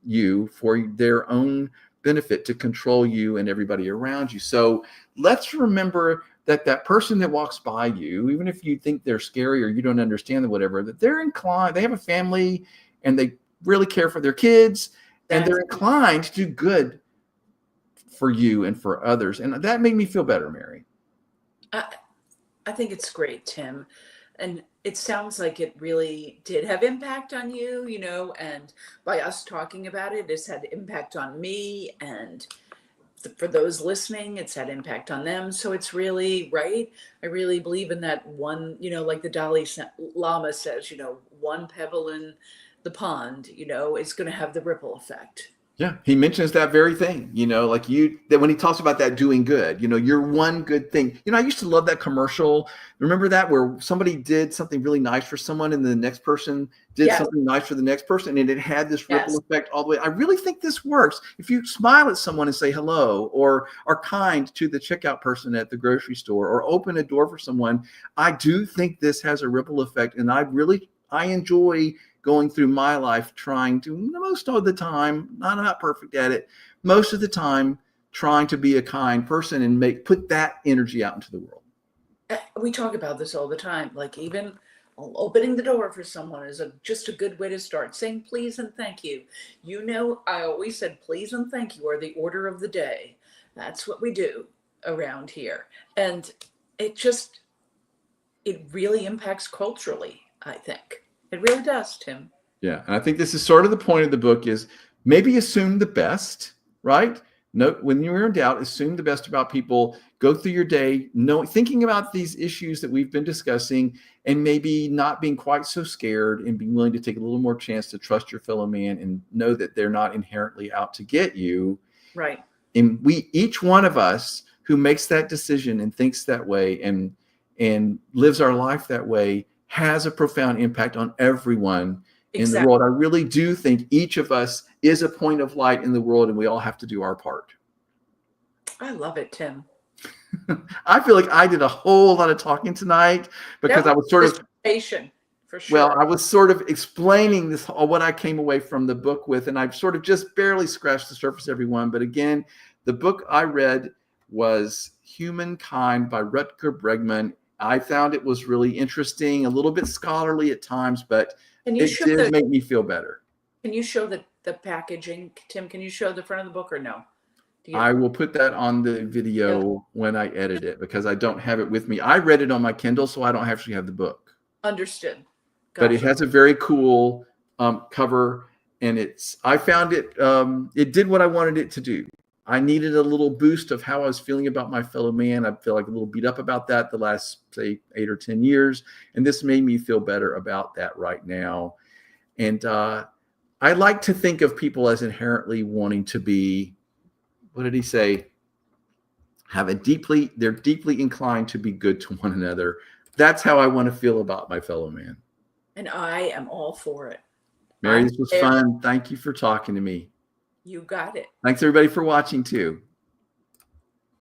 [SPEAKER 1] you for their own benefit, to control you and everybody around you. So let's remember that person that walks by you, even if you think they're scary or you don't understand them, whatever, that they're inclined, they have a family and they really care for their kids, and they're inclined to do good for you and for others. And that made me feel better, Mary.
[SPEAKER 2] I think it's great, Tim. And it sounds like it really did have impact on you, and by us talking about it, it's had impact on me. And for those listening, it's had impact on them. So it's really right. I really believe in that one, like the Dalai Lama says, one pebble in the pond, is going to have the ripple effect.
[SPEAKER 1] Yeah, he mentions that very thing, that when he talks about that doing good, you're one good thing. I used to love that commercial. Remember that, where somebody did something really nice for someone and the next person did something nice for the next person, and it had this ripple effect all the way. I really think this works. If you smile at someone and say hello, or are kind to the checkout person at the grocery store, or open a door for someone, I do think this has a ripple effect. And I enjoy going through my life trying to, most of the time, not perfect at it, most of the time trying to be a kind person and put that energy out into the world.
[SPEAKER 2] We talk about this all the time. Like, even opening the door for someone is just a good way to start. Saying please and thank you. I always said please and thank you are the order of the day. That's what we do around here. And it really impacts culturally, I think. It really does, Tim.
[SPEAKER 1] Yeah. And I think this is sort of the point of the book, is maybe assume the best, right? No, when you're in doubt, assume the best about people. Go through your day, thinking about these issues that we've been discussing, and maybe not being quite so scared, and being willing to take a little more chance to trust your fellow man and know that they're not inherently out to get you.
[SPEAKER 2] Right.
[SPEAKER 1] And each one of us who makes that decision and thinks that way and lives our life that way has a profound impact on everyone in the
[SPEAKER 2] Exactly.
[SPEAKER 1] world. I really do think each of us is a point of light in the world, and we all have to do our part.
[SPEAKER 2] I love it, Tim.
[SPEAKER 1] I feel like I did a whole lot of talking tonight because
[SPEAKER 2] That
[SPEAKER 1] I
[SPEAKER 2] was
[SPEAKER 1] was sort of,
[SPEAKER 2] dissertation for
[SPEAKER 1] well,
[SPEAKER 2] sure.
[SPEAKER 1] I was sort of explaining this, what I came away from the book with, and I've sort of just barely scratched the surface, everyone. But again, the book I read was Humankind by Rutger Bregman. I found it was really interesting, a little bit scholarly at times, but
[SPEAKER 2] Can you
[SPEAKER 1] it
[SPEAKER 2] show
[SPEAKER 1] did make me feel better.
[SPEAKER 2] the packaging, Tim? Can you show the front of the book or no?
[SPEAKER 1] I will put that on the video when I edit it because I don't have it with me. I read it on my Kindle, so I don't actually have the book.
[SPEAKER 2] Understood.
[SPEAKER 1] But it
[SPEAKER 2] Gotcha.
[SPEAKER 1] has a very cool cover, and I found it, it did what I wanted it to do. I needed a little boost of how I was feeling about my fellow man. I feel like a little beat up about that the last, say, 8 or 10 years. And this made me feel better about that right now. And I like to think of people as inherently wanting to be, what did he say? They're deeply inclined to be good to one another. That's how I want to feel about my fellow man.
[SPEAKER 2] And I am all for it.
[SPEAKER 1] Mary, this was fun. Thank you for talking to me.
[SPEAKER 2] You got it.
[SPEAKER 1] Thanks everybody for watching too.